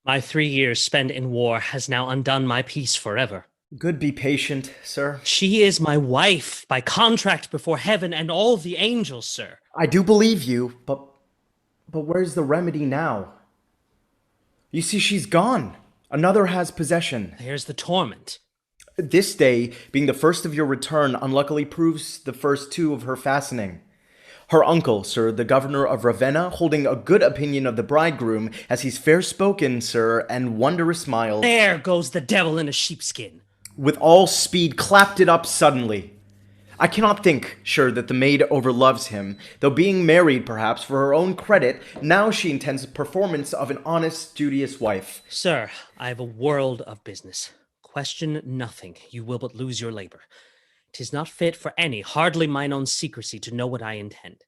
My 3 years spent in war has now undone my peace forever. Good, be patient, sir. She is my wife by contract before heaven and all the angels, sir. I do believe you, but where's the remedy now? You see, she's gone. Another has possession. There's the torment. This day, being the first of your return, unluckily proves the first two of her fastening. Her uncle, sir, the governor of Ravenna, holding a good opinion of the bridegroom, as he's fair spoken, sir, and wondrous mild, There goes the devil in a sheepskin. with all speed clapped it up suddenly. I cannot think, sure, that the maid overloves him, though being married, perhaps, for her own credit, now she intends the performance of an honest, studious wife. Sir, I have a world of business. Question nothing, you will but lose your labor. 'Tis not fit for any, hardly mine own secrecy, to know what I intend.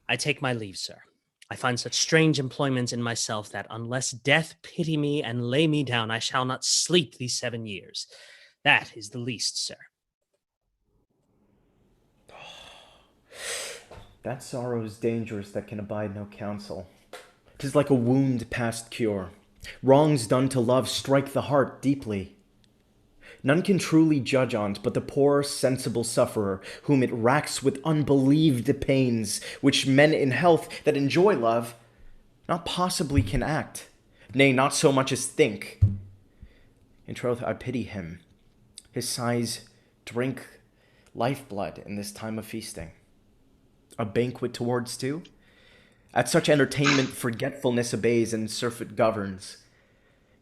I take my leave, sir. I find such strange employments in myself that, unless death pity me and lay me down, I shall not sleep these 7 years. That is the least, sir. That sorrow is dangerous that can abide no counsel. 'Tis like a wound past cure. Wrongs done to love strike the heart deeply. None can truly judge on't but the poor sensible sufferer, whom it racks with unbelieved pains, which men in health that enjoy love not possibly can act, nay, not so much as think. In troth, I pity him. His sighs drink lifeblood in this time of feasting. A banquet towards two? At such entertainment forgetfulness obeys and surfeit governs.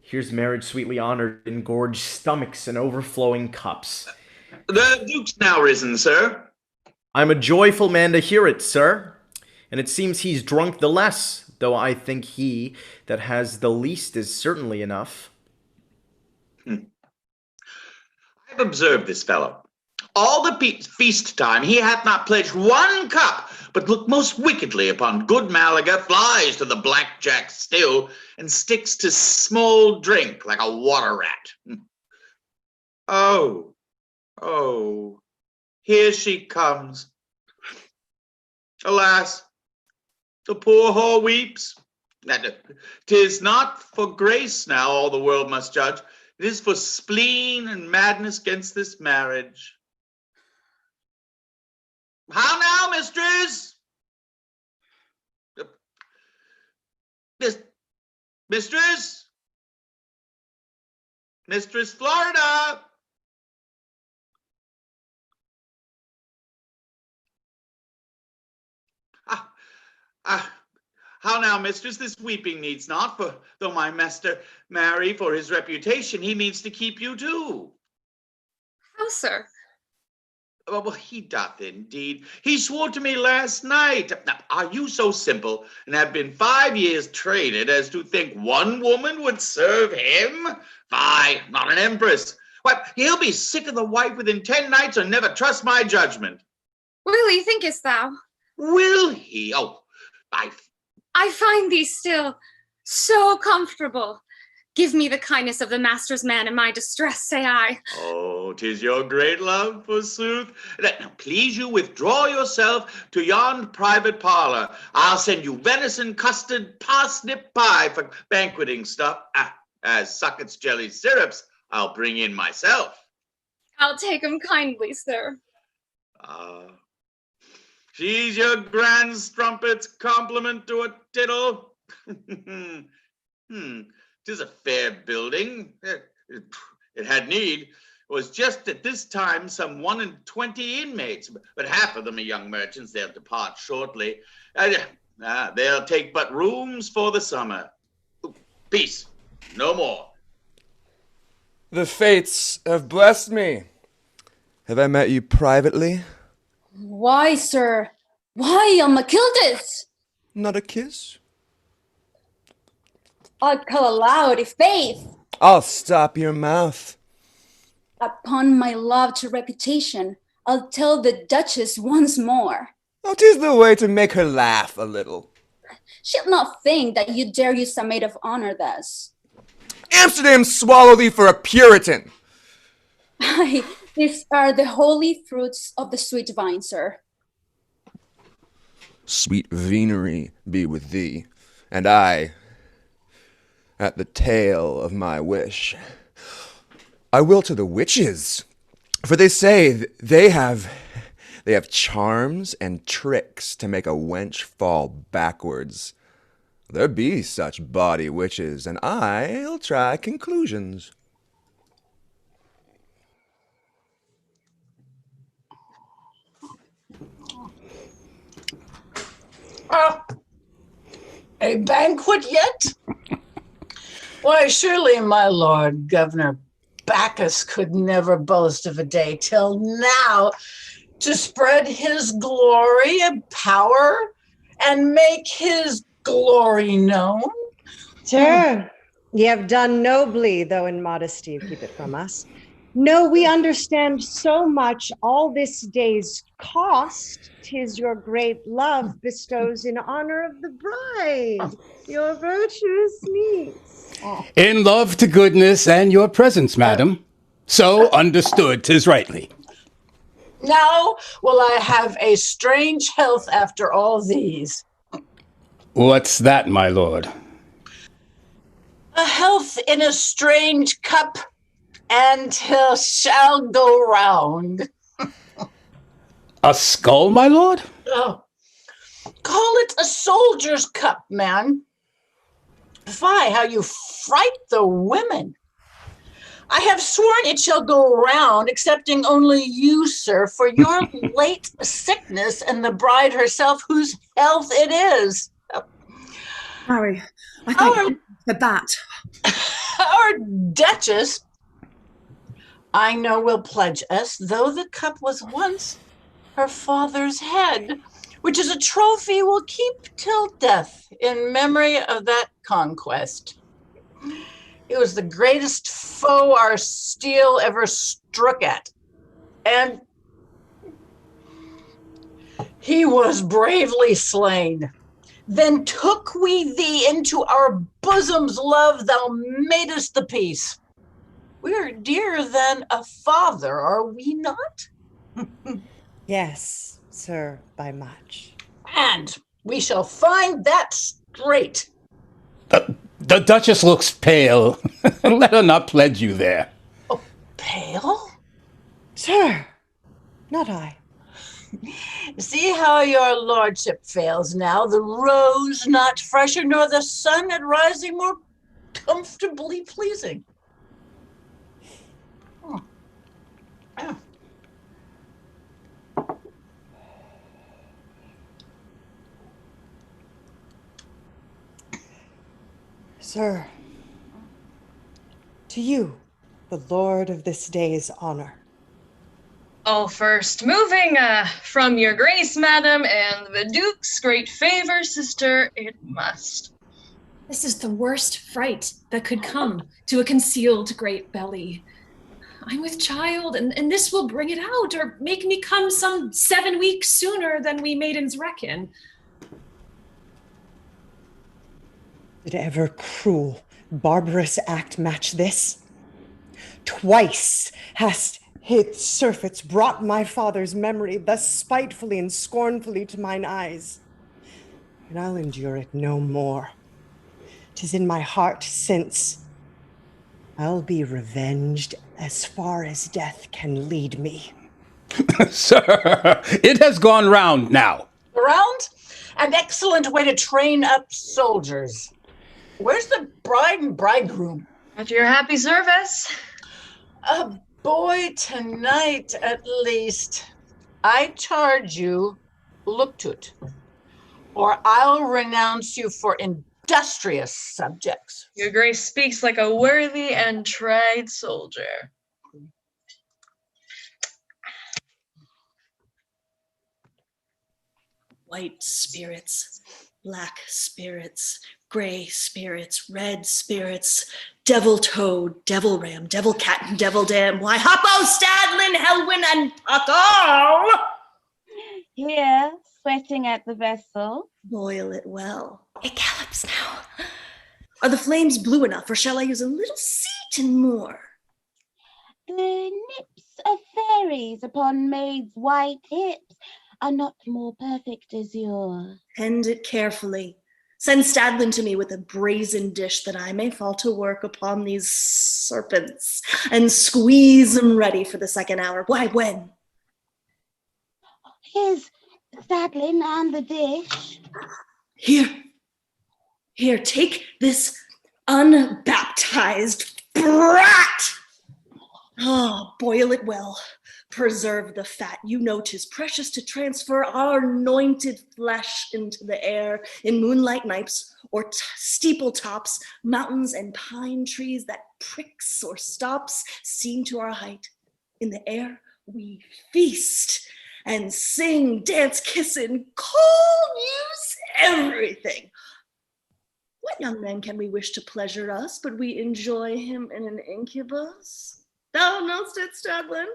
Here's marriage sweetly honored in gorged stomachs and overflowing cups. The Duke's now risen, sir. I'm a joyful man to hear it, sir. And it seems he's drunk the less, though I think he that has the least is certainly enough. I've observed this fellow. All the feast time he hath not pledged one cup, but looked most wickedly upon good Malaga, flies to the blackjack still, and sticks to small drink like a water rat. Oh, oh, here she comes. Alas, the poor whore weeps. 'Tis not for grace now all the world must judge. It is for spleen and madness against this marriage. How now, mistress? Mistress? Mistress Florida? How now, mistress? This weeping needs not, for though my master marry for his reputation, he means to keep you too. How, sir? Well, he doth indeed. He swore to me last night. Now, are you so simple and have been 5 years traded as to think one woman would serve him? Fie, not an empress. Why, he'll be sick of the wife within 10 nights or never trust my judgment. Really, thinkest thou? Will he? Oh, I find thee still so comfortable. Give me the kindness of the master's man in my distress, say I. Oh, 'tis your great love, forsooth. Now, please you withdraw yourself to yon private parlor. I'll send you venison, custard, parsnip pie for banqueting stuff. As suckets, jellies, syrups, I'll bring in myself. I'll take 'em kindly, sir. She's your grand strumpet's compliment to a tittle. 'Tis a fair building. It had need. It was just at this time some 1 and 20 inmates, but half of them are young merchants. They'll depart shortly. They'll take but rooms for the summer. Peace, no more. The fates have blessed me. Have I met you privately? Why, sir? Why, Machildes? Not a kiss? I'd call aloud if faith. I'll stop your mouth. Upon my love to reputation, I'll tell the Duchess once more. Oh, 'tis the way to make her laugh a little. She'll not think that you dare use a maid of honor thus. Amsterdam swallow thee for a Puritan! Aye, these are the holy fruits of the sweet vine, sir. Sweet venery be with thee, and I at the tale of my wish. I will to the witches, for they say they have charms and tricks to make a wench fall backwards. There be such bawdy witches, and I'll try conclusions. A banquet yet? Why, surely, my lord Governor Bacchus could never boast of a day till now to spread his glory and power and make his glory known. Sir, ye have done nobly, though in modesty you keep it from us. No, we understand so much all this day's cost. 'Tis your great love bestows in honor of the bride, your virtuous niece. In love to goodness and your presence, madam. So understood, 'tis rightly. Now will I have a strange health after all these. What's that, my lord? A health in a strange cup, and he shall go round. A skull, my lord? Oh, call it a soldier's cup, man. Fie, how you fright the women. I have sworn it shall go round, excepting only you, sir, for your late sickness and the bride herself, whose health it is. Harry, I thank you for that. Our Duchess, I know, will pledge us, though the cup was once her father's head, which is a trophy we'll keep till death in memory of that conquest. He was the greatest foe our steel ever struck at, and he was bravely slain. Then took we thee into our bosoms, love, thou madest the peace. We are dearer than a father, are we not? Yes, sir, by much. And we shall find that straight. The Duchess looks pale. Let her not pledge you there. Oh, pale? Sir, not I. See how your lordship fails now. The rose not fresher, nor the sun at rising more comfortably pleasing. Oh. Oh. Sir, to you, the lord of this day's honor. Oh, first, moving from your grace, madam, and the duke's great favor, sister, it must. This is the worst fright that could come to a concealed great belly. I'm with child, and this will bring it out, or make me come some 7 weeks sooner than we maidens reckon. Did ever cruel, barbarous act match this? Twice hast its surfeits brought my father's memory thus spitefully and scornfully to mine eyes, and I'll endure it no more. 'Tis in my heart since I'll be revenged as far as death can lead me. Sir, it has gone round now. Round? An excellent way to train up soldiers. Where's the bride and bridegroom? At your happy service. A boy tonight, at least. I charge you, look to it, or I'll renounce you for industrious subjects. Your grace speaks like a worthy and tried soldier. White spirits, black spirits, gray spirits, red spirits, devil toad, devil ram, devil cat, and devil dam. Why, Hoppo, Stadlin, Helwyn, and Puckle! Here, sweating at the vessel. Boil it well. It gallops now. Are the flames blue enough, or shall I use a little seat and more? The nips of fairies upon maids' white hips are not more perfect as yours. Tend it carefully. Send Stadlin to me with a brazen dish that I may fall to work upon these serpents and squeeze them ready for the second hour. Why, when? Here's Stadlin and the dish. Here, take this unbaptized brat. Oh, boil it well. Preserve the fat. You know 'tis precious to transfer our anointed flesh into the air in moonlight nights or steeple tops, mountains and pine trees that pricks or stops, seen to our height. In the air we feast and sing, dance, kiss, and cold use everything. What young man can we wish to pleasure us, but we enjoy him in an incubus? Thou know'st it, Stadlin.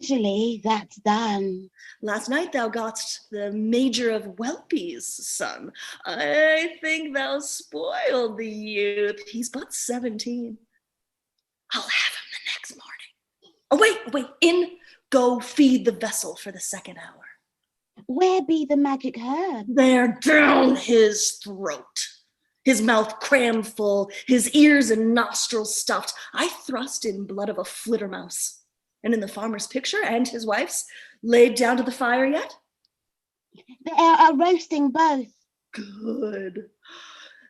Usually that's done. Last night thou gotst the Major of Welpy's son. I think thou spoiled the youth. He's but 17. I'll have him the next morning. Oh, wait, in, go feed the vessel for the second hour. Where be the magic herb? There, down his throat. His mouth crammed full, his ears and nostrils stuffed. I thrust in blood of a flittermouse. And in the farmer's picture and his wife's, laid down to the fire yet? They are roasting both. Good.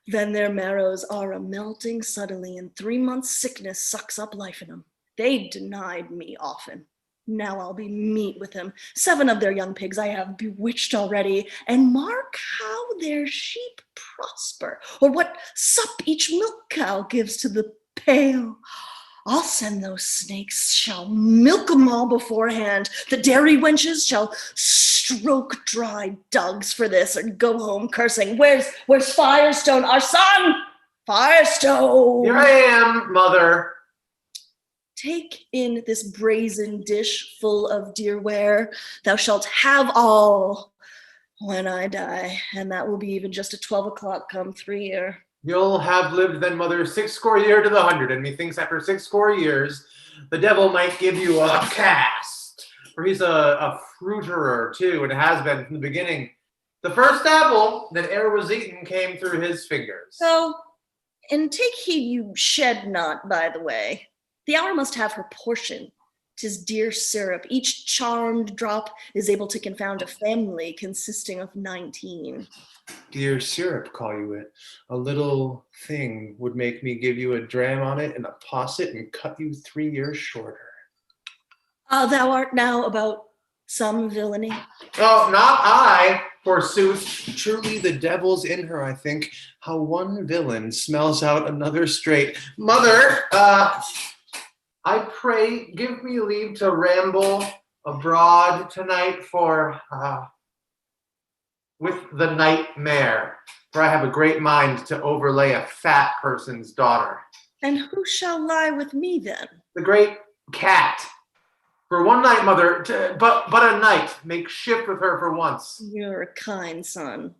Then their marrows are a melting suddenly, and 3 months' sickness sucks up life in them. They denied me often. Now I'll be meat with them. 7 of their young pigs I have bewitched already, and mark how their sheep prosper, or what sup each milk cow gives to the pail. I'll send those snakes, shall milk 'em all beforehand. The dairy wenches shall stroke dry dugs for this, or go home cursing. Where's Firestone, our son? Firestone! Here I am, mother. Take in this brazen dish full of dear ware. Thou shalt have all when I die, and that will be even just at 12 o'clock come 3 year. You'll have lived then, mother, 60 year to the 100, and methinks after 60 years, the devil might give you a cast. For he's a fruiterer too, and has been from the beginning. The first apple that e'er was eaten came through his fingers. So, and take heed you shed not, by the way. The hour must have her portion. 'Tis dear syrup. Each charmed drop is able to confound a family consisting of 19. Dear syrup, call you it. A little thing would make me give you a dram on it and a posset and cut you 3 years shorter. Thou art now about some villainy. Oh, not I, forsooth. Truly the devil's in her, I think. How one villain smells out another straight. Mother, I pray give me leave to ramble abroad tonight with the nightmare, for I have a great mind to overlay a fat person's daughter. And who shall lie with me then? The great cat. For one night, mother, but a night. Make shift with her for once. You're a kind son.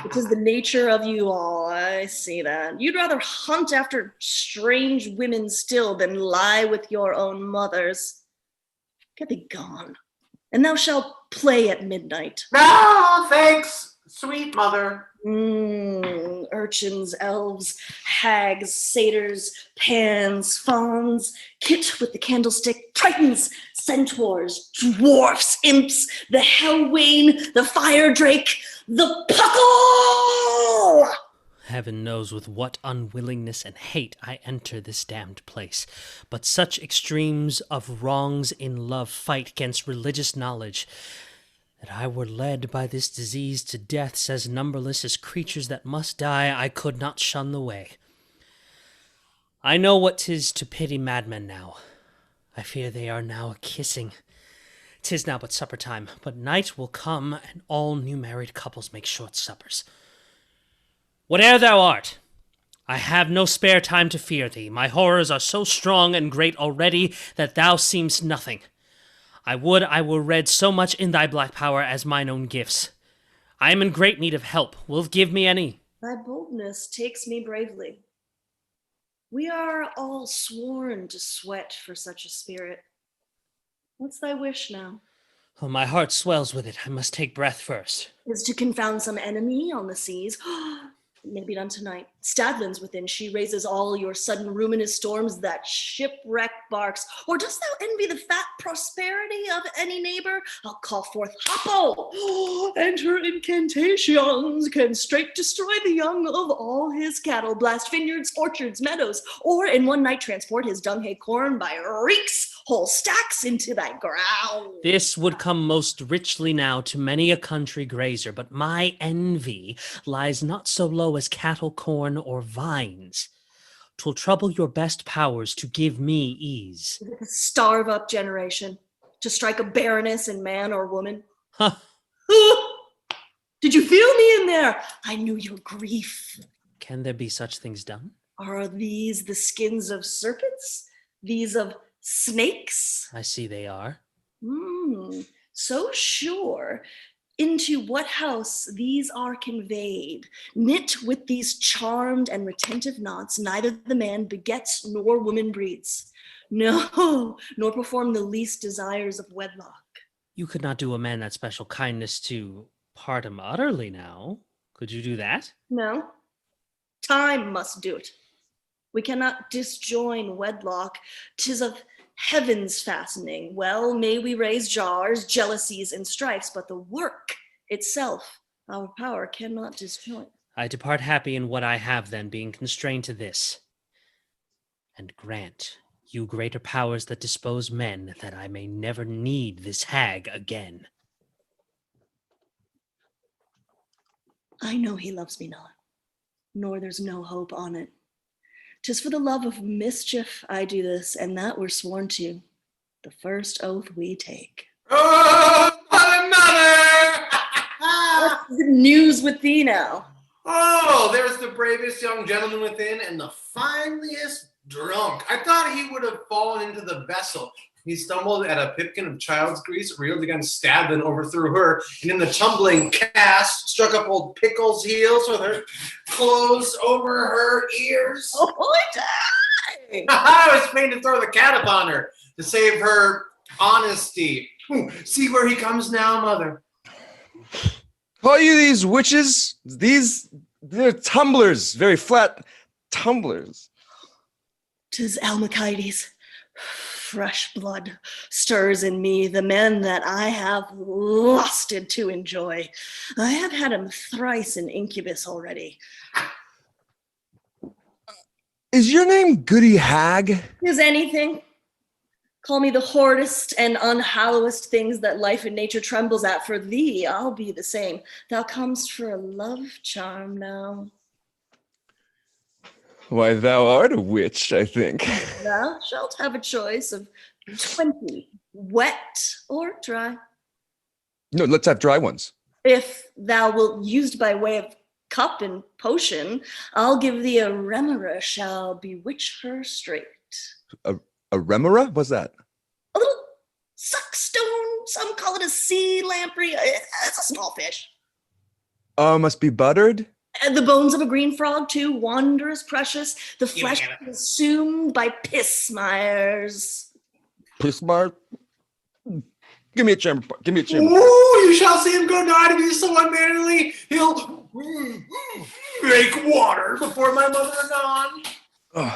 It is the nature of you all, I see that. You'd rather hunt after strange women still than lie with your own mothers. Get thee gone, and thou shalt play at midnight. No, thanks, sweet mother. Urchins, elves, hags, satyrs, pans, fauns, kit with the candlestick, tritons, centaurs, dwarfs, imps, the hellwain, the fire drake, the puckle! Heaven knows with what unwillingness and hate I enter this damned place. But such extremes of wrongs in love fight against religious knowledge, that I were led by this disease to deaths as numberless as creatures that must die, I could not shun the way. I know what 'tis to pity madmen now. I fear they are now a-kissing. 'Tis now but supper time, but night will come, and all new married couples make short suppers. Whate'er thou art, I have no spare time to fear thee. My horrors are so strong and great already that thou seemst nothing. I would I were read so much in thy black power as mine own gifts. I am in great need of help. Wilt give me any? Thy boldness takes me bravely. We are all sworn to sweat for such a spirit. What's thy wish now? Oh, my heart swells with it. I must take breath first. Is to confound some enemy on the seas. Maybe done tonight. Stadlin's within. She raises all your sudden ruinous storms that shipwreck barks. Or dost thou envy the fat prosperity of any neighbor? I'll call forth Hoppo. And her incantations can straight destroy the young of all his cattle, blast vineyards, orchards, meadows, or in one night transport his dung hay corn by reeks whole stacks into thy ground. This would come most richly now to many a country grazer, but my envy lies not so low as cattle, corn, or vines. 'Twill trouble your best powers to give me ease. The starve up generation, to strike a baroness in man or woman. Huh. Did you feel me in there? I knew your grief. Can there be such things done? Are these the skins of serpents? These of snakes? I see they are. So sure. Into what house these are conveyed, knit with these charmed and retentive knots, neither the man begets nor woman breeds. No, nor perform the least desires of wedlock. You could not do a man that special kindness to part him utterly now. Could you do that? No. Time must do it. We cannot disjoin wedlock. 'Tis of heaven's fastening. Well, may we raise jars, jealousies, and strifes, but the work itself, our power cannot disjoin. I depart happy in what I have then, being constrained to this. And grant you greater powers that dispose men, that I may never need this hag again. I know he loves me not, nor there's no hope on it. 'Tis for the love of mischief I do this, and that we're sworn to, the first oath we take. Oh, mother! What's the news with thee now? Oh, there's the bravest young gentleman within and the fineliest drunk. I thought he would have fallen into the vessel. He stumbled at a pipkin of child's grease, reeled against Stadlin, overthrew her, and in the tumbling cast, struck up old Pickle's heels with her clothes over her ears. Oh, die! I was fain to throw the cat upon her to save her honesty. See where he comes now, mother. Call you these witches? They're tumblers, very flat tumblers. 'Tis Almachides. Fresh blood stirs in me, the men that I have lusted to enjoy. I have had him thrice in incubus already. Is your name Goody Hag? Is anything? Call me the horridest and unhallowest things that life and nature trembles at. For thee, I'll be the same. Thou comest for a love charm now. Why, thou art a witch, I think. Thou shalt have a choice of 20, wet or dry. No, let's have dry ones. If thou wilt used by way of cup and potion, I'll give thee a remora, shall bewitch her straight. A remora? What's that? A little suckstone, some call it a sea lamprey. It's a small fish. Oh, must be buttered? And the bones of a green frog, too, wondrous precious. The flesh consumed by piss mires. Piss mark? Give me a chamber. Give me a chamber. Ooh, you shall see him go nigh to be so unmannerly, he'll make water before my mother anon.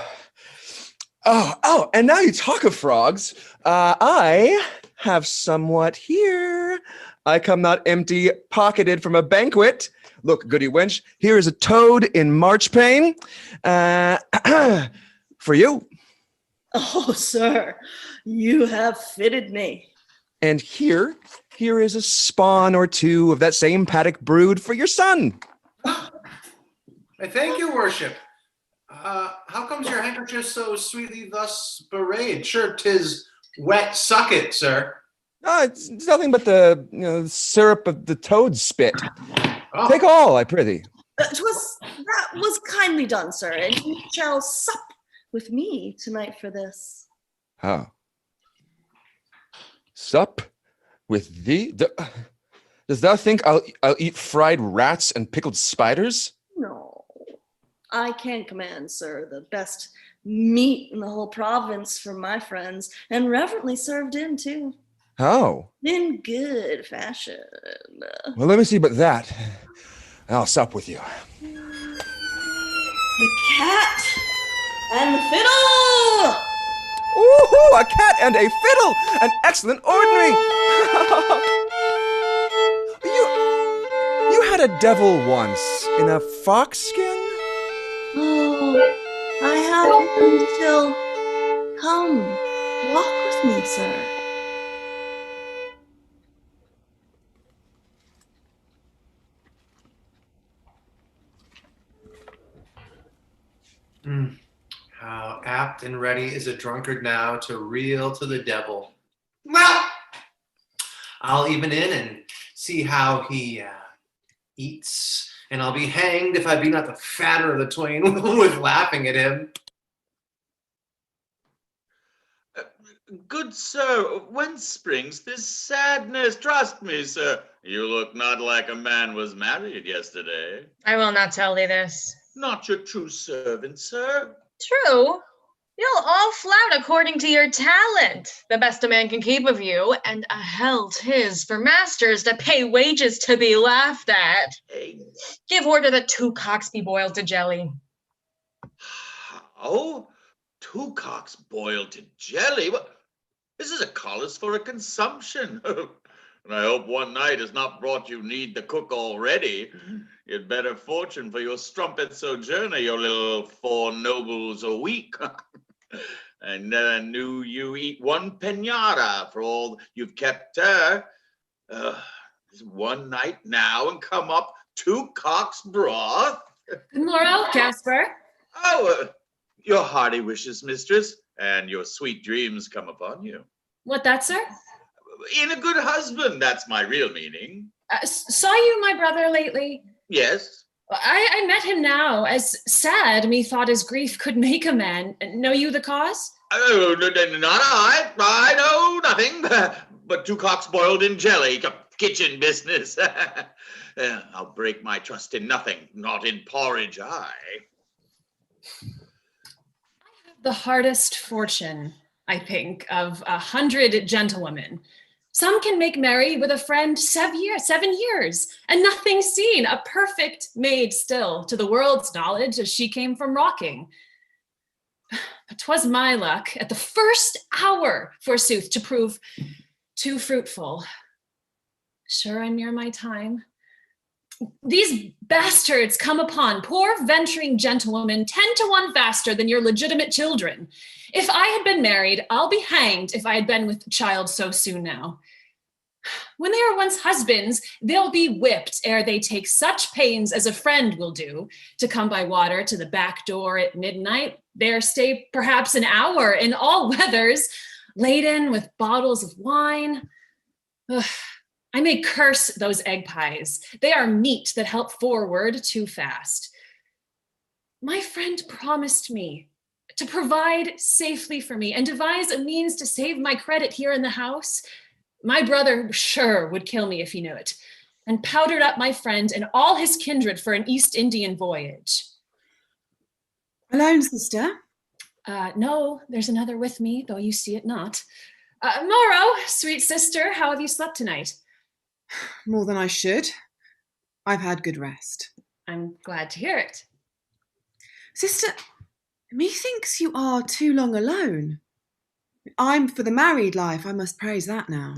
Oh, and now you talk of frogs. I have somewhat here. I come not empty pocketed from a banquet. Look, goody wench, here is a toad in marchpane. For you. Oh, sir, you have fitted me. And here is a spawn or two of that same paddock brood for your son. I thank your worship. How comes your handkerchief so sweetly thus bewrayed? Sure, 'tis wet sucket, sir. It's nothing but the syrup of the toad's spit. Oh. Take all, I prithee. That was kindly done, sir, and you shall sup with me tonight for this. How? Sup with thee? Does thou think I'll eat fried rats and pickled spiders? No, I can command, sir, the best meat in the whole province for my friends, and reverently served in, too. Oh. In good fashion. Well, let me see but that. I'll sup with you. The cat and the fiddle! Ooh, a cat and a fiddle! An excellent ordinary! You had a devil once in a fox skin? Oh, I have one still. Come, walk with me, sir. How apt and ready is a drunkard now to reel to the devil. Well, I'll even in and see how he eats, and I'll be hanged if I be not the fatter of the twain with laughing at him. Good sir, whence springs this sadness? Trust me, sir, you look not like a man was married yesterday. I will not tell thee this. Not your true servant, sir. True. You'll all flout according to your talent, the best a man can keep of you, and a hell 'tis for masters to pay wages to be laughed at. Give order that 2 cocks be boiled to jelly. How? 2 cocks boiled to jelly? What? This is a callous for a consumption. And I hope one night has not brought you need the cook already. You'd better fortune for your strumpet sojourner, your little 4 nobles a week. I never knew you eat 1 pinata for all you've kept her. One night now and come up 2 cocks broth. Good morrow, Jasper. Oh, your hearty wishes, mistress, and your sweet dreams come upon you. What that, sir? In a good husband, that's my real meaning. Saw you my brother lately? Yes. I met him now, as sad methought his grief could make a man. Know you the cause? Oh, not I know nothing, but 2 cocks boiled in jelly, kitchen business. I'll break my trust in nothing, not in porridge, I. The hardest fortune, I think, of 100 gentlewomen. Some can make merry with a friend 7 years, and nothing seen, a perfect maid still, to the world's knowledge, as she came from rocking. But 'twas my luck, at the first hour, forsooth, to prove too fruitful. Sure I'm near my time. These bastards come upon poor venturing gentlewomen 10 to 1 faster than your legitimate children. If I had been married, I'll be hanged if I had been with a child so soon now. When they are once husbands, they'll be whipped ere they take such pains as a friend will do to come by water to the back door at midnight, there stay perhaps an hour in all weathers, laden with bottles of wine. Ugh. I may curse those egg pies. They are meat that help forward too fast. My friend promised me to provide safely for me and devise a means to save my credit here in the house. My brother sure would kill me if he knew it, and powdered up my friend and all his kindred for an East Indian voyage. Alone, sister? No, there's another with me, though you see it not. Morrow, sweet sister, how have you slept tonight? More than I should. I've had good rest. I'm glad to hear it. Sister, methinks you are too long alone. I'm for the married life, I must praise that now.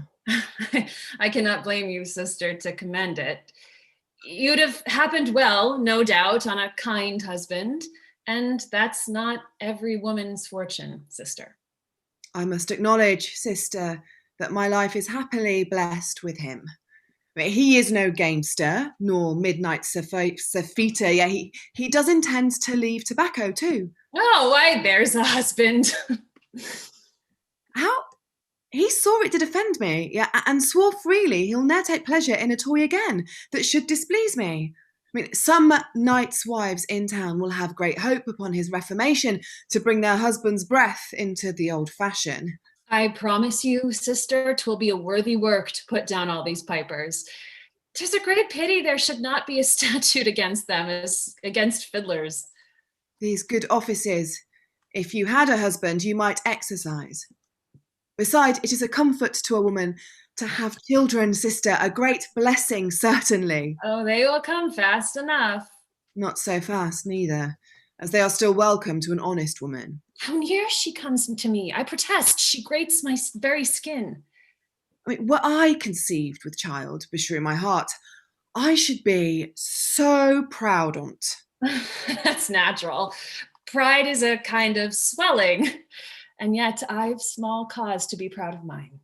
I cannot blame you, sister, to commend it. You'd have happened well, no doubt, on a kind husband, and that's not every woman's fortune, sister. I must acknowledge, sister, that my life is happily blessed with him. He is no gamester, nor midnight surfeiter, yet he does intend to leave tobacco too. Oh, why, there's a husband. How? He saw it did offend me, yeah, and swore freely he'll ne'er take pleasure in a toy again that should displease me. Some knights' wives in town will have great hope upon his reformation to bring their husband's breath into the old fashion. I promise you, sister, 'twill be a worthy work to put down all these pipers. 'Tis a great pity there should not be a statute against them as against fiddlers. These good offices, if you had a husband, you might exercise. Beside, it is a comfort to a woman to have children, sister, a great blessing, certainly. Oh, they will come fast enough. Not so fast, neither, as they are still welcome to an honest woman. How near she comes to me. I protest, she grates my very skin. I mean, were I conceived with child, beshrew my heart, I should be so proud on't. That's natural. Pride is a kind of swelling, and yet I've small cause to be proud of mine.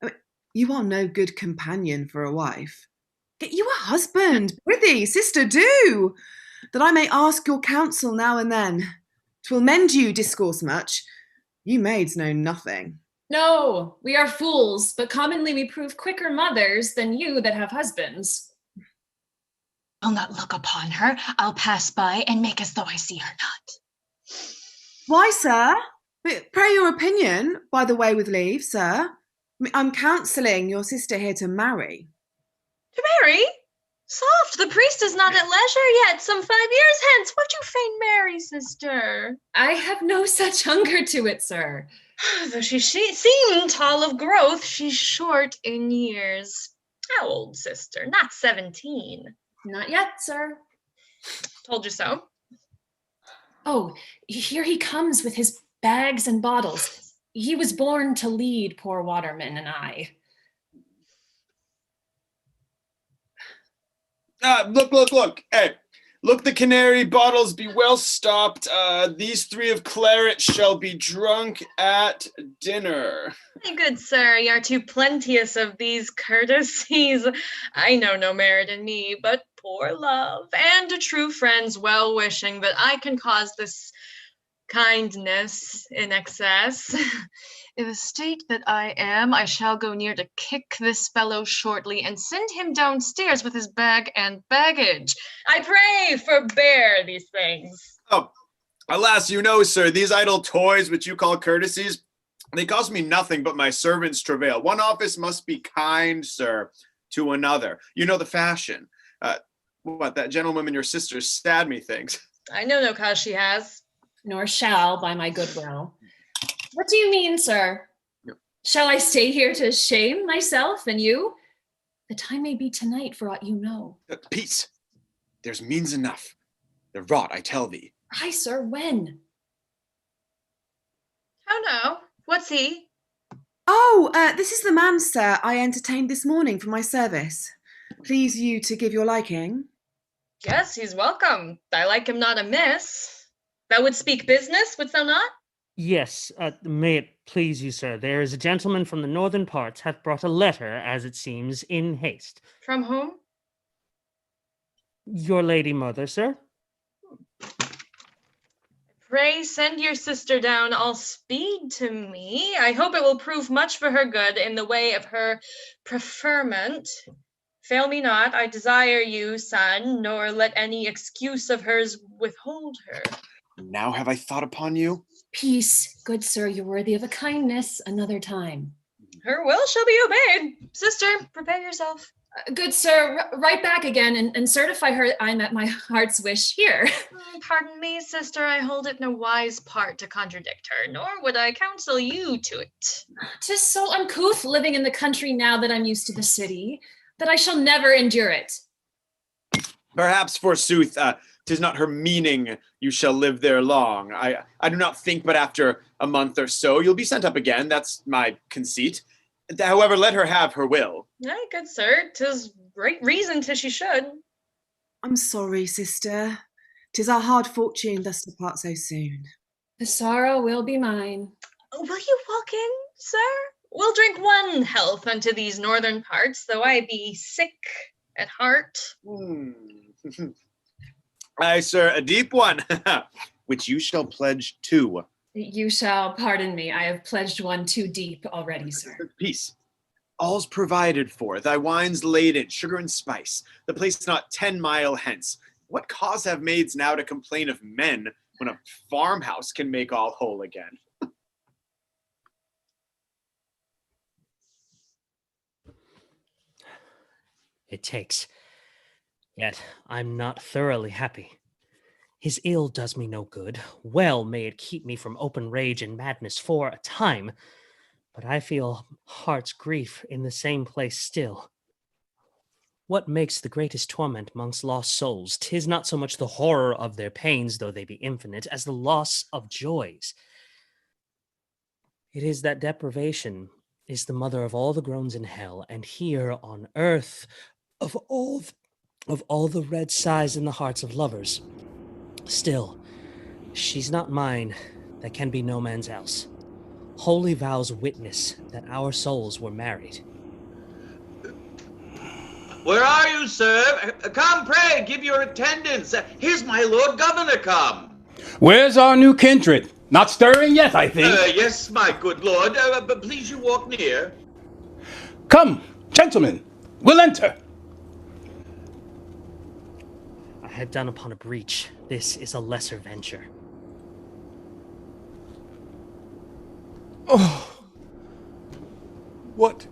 I mean, you are no good companion for a wife. Get you a husband, prithee, sister, do, that I may ask your counsel now and then. 'Twill mend you discourse much. You maids know nothing. No, we are fools, but commonly we prove quicker mothers than you that have husbands. I'll not look upon her. I'll pass by and make as though I see her not. Why, sir? Pray your opinion, by the way, with leave, sir. I'm counselling your sister here to marry. To marry? Soft, the priest is not at leisure yet. Some 5 years hence, would you fain marry, sister? I have no such hunger to it, sir. Though she seemed tall of growth, she's short in years. How old, sister? Not 17. Not yet, sir. Told you so. Oh, here he comes with his bags and bottles. He was born to lead, poor Waterman and I. Look. Hey, look, the canary bottles be well stopped. These 3 of claret shall be drunk at dinner. My good sir, ye are too plenteous of these courtesies. I know no merit in me, but poor love, and a true friend's well-wishing that I can cause this kindness in excess. In the state that I am, I shall go near to kick this fellow shortly and send him downstairs with his bag and baggage. I pray forbear these things. Oh, alas, you know, sir, these idle toys which you call courtesies, they cost me nothing but my servant's travail. One office must be kind, sir, to another. You know the fashion. That gentlewoman your sister sad me thinks. I know no cause she has. Nor shall, by my goodwill. What do you mean, sir? Yep. Shall I stay here to shame myself and you? The time may be tonight for aught you know. Peace. There's means enough. They're wrought, I tell thee. Aye, sir, when? How now? What's he? Oh, this is the man, sir, I entertained this morning for my service. Please you to give your liking. Yes, he's welcome. I like him not amiss. Thou would speak business, wouldst thou not? Yes, may it please you, sir. There is a gentleman from the northern parts hath brought a letter, as it seems, in haste. From whom? Your lady mother, sir. Pray send your sister down all speed to me. I hope it will prove much for her good in the way of her preferment. Fail me not, I desire you, son, nor let any excuse of hers withhold her. Now have I thought upon you? Peace, good sir, you're worthy of a kindness another time. Her will shall be obeyed. Sister, prepare yourself. Good sir, right back again and certify her I'm at my heart's wish here. Pardon me, sister, I hold it no wise part to contradict her, nor would I counsel you to it. 'Tis so uncouth living in the country now that I'm used to the city, that I shall never endure it. Perhaps, forsooth, 'tis not her meaning you shall live there long. I do not think but after a month or so you'll be sent up again. That's my conceit. However, let her have her will. Ay, good sir, 'tis great reason 'tis she should. I'm sorry, sister. 'Tis our hard fortune thus to part so soon. The sorrow will be mine. Will you walk in, sir? We'll drink one health unto these northern parts, though I be sick at heart. Aye, sir, a deep one, which you shall pledge 2. You shall pardon me. I have pledged one too deep already, sir. Peace. All's provided for, thy wine's laden, sugar and spice. The place not 10 mile hence. What cause have maids now to complain of men when a farmhouse can make all whole again? It takes. Yet I'm not thoroughly happy. His ill does me no good. Well may it keep me from open rage and madness for a time. but I feel heart's grief in the same place still. What makes the greatest torment amongst lost souls? 'Tis not so much the horror of their pains, though they be infinite, as the loss of joys. It is that deprivation is the mother of all the groans in hell, and here on earth, of all the red sighs in the hearts of lovers. Still, she's not mine, that can be no man's else. Holy vows witness that our souls were married. Where are you, sir? Come, pray, give your attendance. Here's my Lord Governor come. Where's our new kindred? Not stirring yet, I think. Yes, my good lord, but please you walk near. Come, gentlemen, we'll enter. I had done upon a breach. This is a lesser venture. Oh, what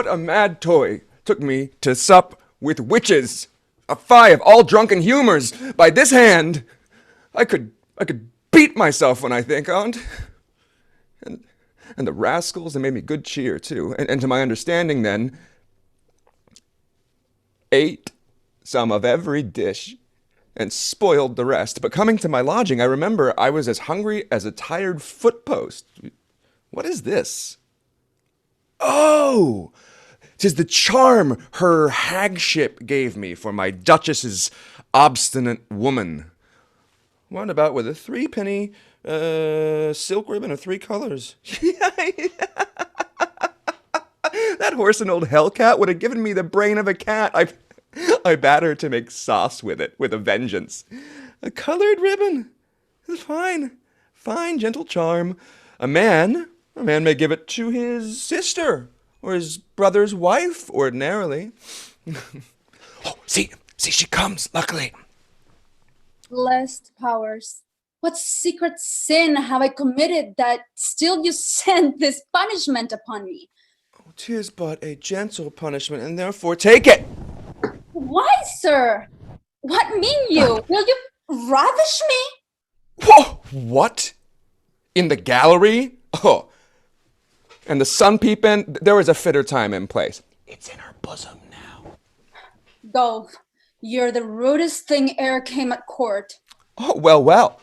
a mad toy took me to sup with witches, a fy of all drunken humors. By this hand, I could beat myself when I think on't. And the rascals, they made me good cheer too. And to my understanding then, ate some of every dish and spoiled the rest. But coming to my lodging, I remember I was as hungry as a tired footpost. What is this? Oh, 'tis the charm her hagship gave me for my duchess's obstinate woman. Wound about with a 3-penny silk ribbon of 3 colors. That horse and old hellcat would have given me the brain of a cat. I bade her to make sauce with it, with a vengeance. A colored ribbon. Fine, gentle charm. A man may give it to his sister, or his brother's wife, ordinarily. Oh, see, she comes, luckily. Blessed powers, what secret sin have I committed that still you send this punishment upon me? Oh, 'tis but a gentle punishment, and therefore take it. Why, sir? What mean you? Will you ravish me? Whoa, what? In the gallery? Oh, and the sun peeping? There was a fitter time and place. It's in her bosom now. Go. You're the rudest thing e'er came at court. Oh, well.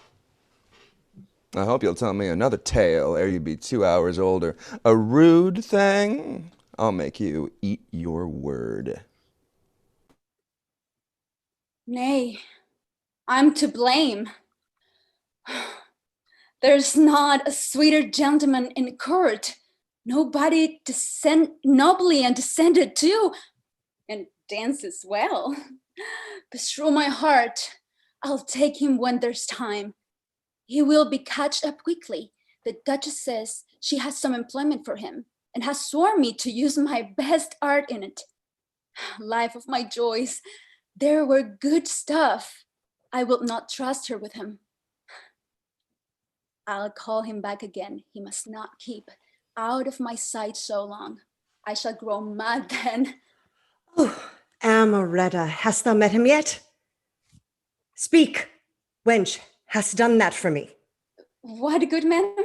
I hope you'll tell me another tale ere you be 2 hours older. A rude thing? I'll make you eat your word. Nay, I'm to blame. There's not a sweeter gentleman in court. Nobody nobly and descended too, and dances well. Beshrew my heart, I'll take him when there's time. He will be catched up quickly. The Duchess says she has some employment for him, and has sworn me to use my best art in it. Life of my joys, there were good stuff. I will not trust her with him. I'll call him back again. He must not keep out of my sight so long. I shall grow mad then. Oh, Amoretta, hast thou met him yet? Speak, wench, hast done that for me? What, good madam?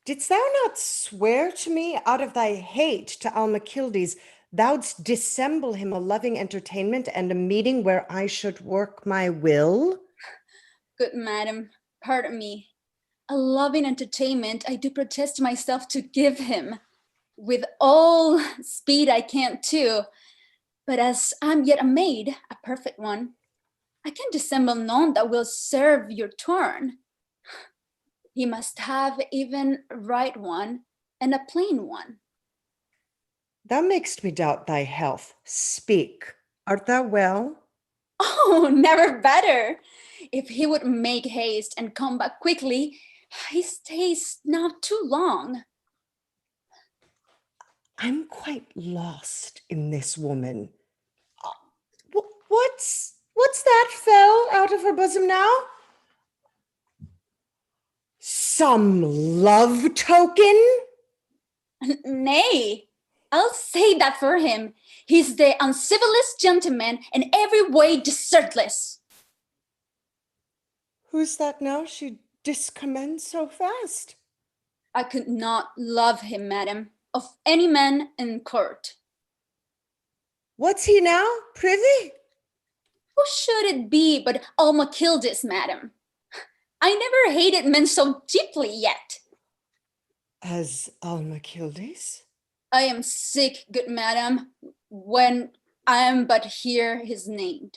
Didst thou not swear to me out of thy hate to Almachildes thou'dst dissemble him a loving entertainment and a meeting where I should work my will? Good madam, pardon me. A loving entertainment I do protest myself to give him, with all speed I can too. But as I'm yet a maid, a perfect one, I can dissemble none that will serve your turn. He must have even a right one and a plain one. Thou makest me doubt thy health. Speak, art thou well? Oh, never better. If he would make haste and come back quickly, he stays not too long. I'm quite lost in this woman. What's that fell out of her bosom now? Some love token? Nay, I'll say that for him. He's the uncivilest gentleman and every way desertless. Who's that now? She discommend so fast? I could not love him, madam, of any man in court. What's he now, prithee? Who should it be but Almachildis, madam? I never hated men so deeply yet. As Almachildis? I am sick, good madam, when I am but hear his name.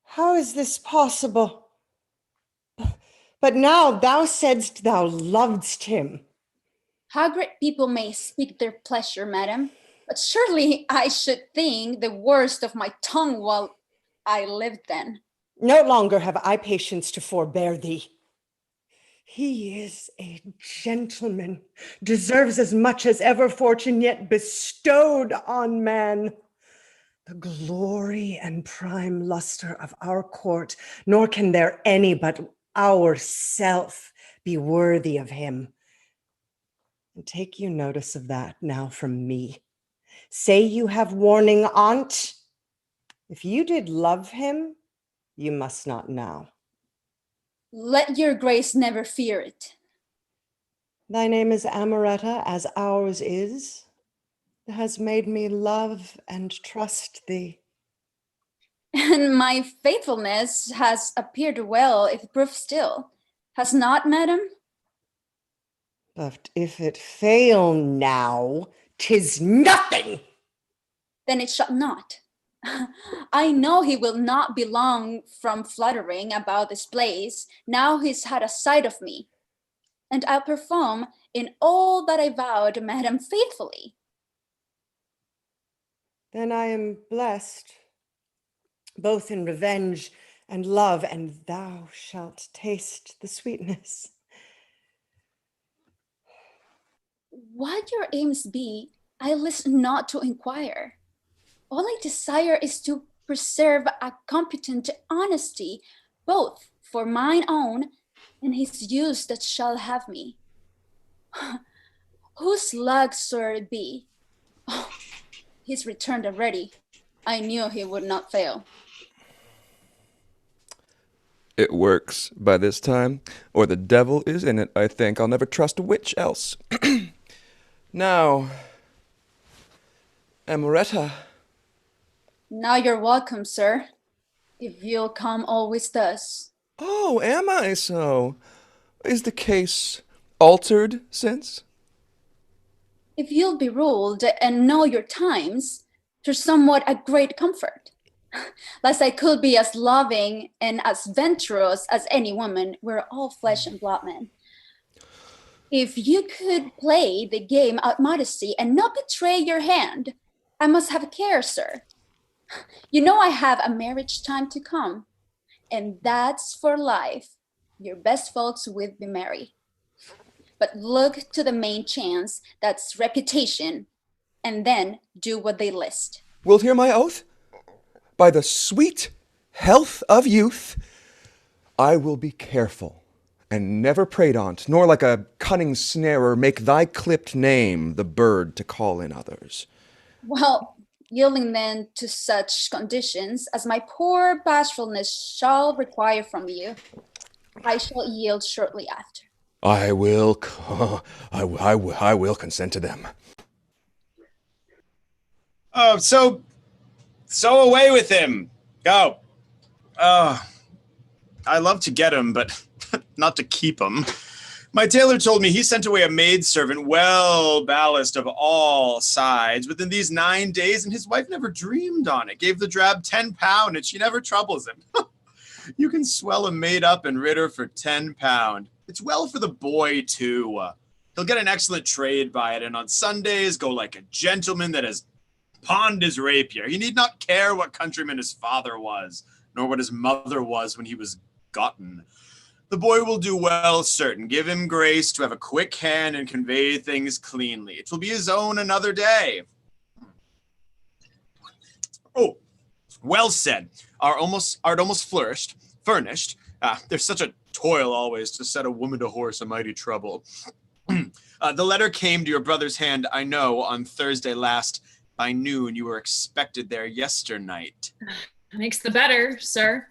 How is this possible? But now thou saidst thou lovedst him. How great people may speak their pleasure, madam, but surely I should think the worst of my tongue while I lived then. No longer have I patience to forbear thee. He is a gentleman, deserves as much as ever fortune yet bestowed on man. The glory and prime luster of our court, nor can there any but ourself be worthy of him. And take you notice of that now from me. Say you have warning on't. If you did love him, you must not now. Let your grace never fear it. Thy name is Amoretta, as ours is, has made me love and trust thee. And my faithfulness has appeared well, if proof still. Has not, madam? But if it fail now, 'tis nothing. Then it shall not. I know he will not be long from fluttering about this place, now he's had a sight of me. And I'll perform in all that I vowed, madam, faithfully. Then I am blessed, both in revenge and love, and thou shalt taste the sweetness. What your aims be, I list not to inquire. All I desire is to preserve a competent honesty, both for mine own and his use that shall have me. Whose luck, sir, it be? Oh, he's returned already. I knew he would not fail. It works by this time, or the devil is in it, I think. I'll never trust a witch else. Now, Amoretta. Now you're welcome, sir, if you'll come always thus. Oh, am I so? Is the case altered since? If you'll be ruled and know your times, 'tis somewhat a great comfort. Lest I could be as loving and as venturous as any woman, we're all flesh and blood men. If you could play the game of modesty and not betray your hand, I must have care, sir. You know I have a marriage time to come, and that's for life. Your best folks will be merry. But look to the main chance, that's reputation, and then do what they list. Wilt hear my oath? By the sweet health of youth, I will be careful, and never prate on't, nor like a cunning snarer make thy clipped name the bird to call in others. Well, yielding then to such conditions as my poor bashfulness shall require from you, I shall yield shortly after. I will consent to them. Oh, so away with him. Go. I love to get him, but not to keep him. My tailor told me he sent away a maidservant well ballast of all sides within these 9 days, and his wife never dreamed on it. Gave the drab £10, and she never troubles him. You can swell a maid up and rid her for £10. It's well for the boy, too. He'll get an excellent trade by it, and on Sundays go like a gentleman that has pawned his rapier. He need not care what countryman his father was, nor what his mother was when he was gotten. The boy will do well, certain. Give him grace to have a quick hand and convey things cleanly. It will be his own another day. Oh, well said. Art almost furnished. There's such a toil always to set a woman to horse, a mighty trouble. The letter came to your brother's hand, I know, on Thursday last by noon. You were expected there yesternight. Makes the better, sir.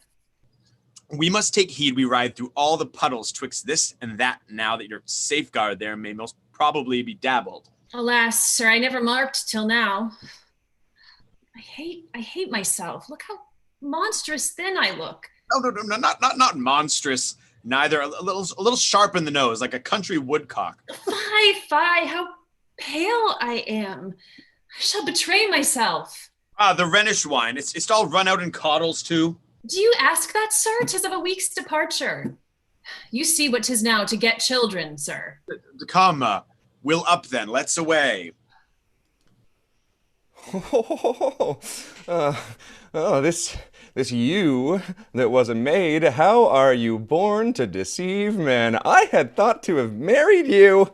We must take heed we ride through all the puddles twixt this and that, now that your safeguard there may most probably be dabbled. Alas, sir, I never marked till now. I hate myself. Look how monstrous thin I look. No, not monstrous. Neither. A little sharp in the nose, like a country woodcock. Fie, how pale I am. I shall betray myself. The Rhenish wine. It's all run out in coddles too. Do you ask that, sir? 'Tis of a week's departure. You see what 'tis now to get children, sir. Come, we'll up then. Let's away. This you that was a maid, how are you born to deceive men? I had thought to have married you.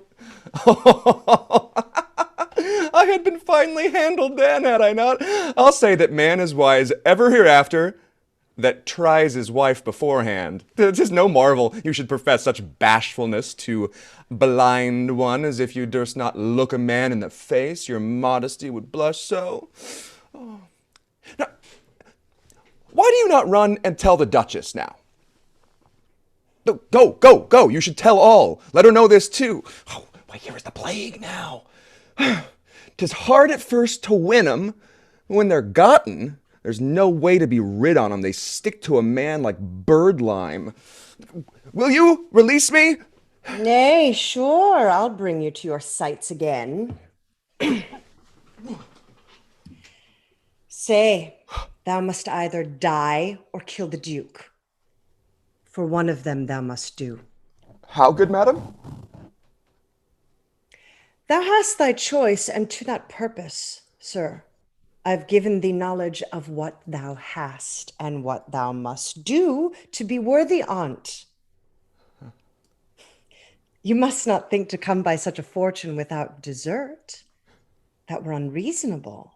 I had been finely handled then, had I not? I'll say that man is wise ever hereafter that tries his wife beforehand. 'Tis no marvel you should profess such bashfulness to blind one, as if you durst not look a man in the face, your modesty would blush so. Oh. Now, why do you not run and tell the Duchess now? Go, you should tell all. Let her know this too. Oh, why, here is the plague now. 'Tis hard at first to win 'em. When they're gotten, there's no way to be rid on 'em. They stick to a man like birdlime. Will you release me? Nay, sure, I'll bring you to your sights again. Say, thou must either die or kill the Duke. For one of them thou must do. How, good madam? Thou hast thy choice, and to that purpose, sir, I've given thee knowledge of what thou hast and what thou must do to be worthy on't. You must not think to come by such a fortune without desert. That were unreasonable.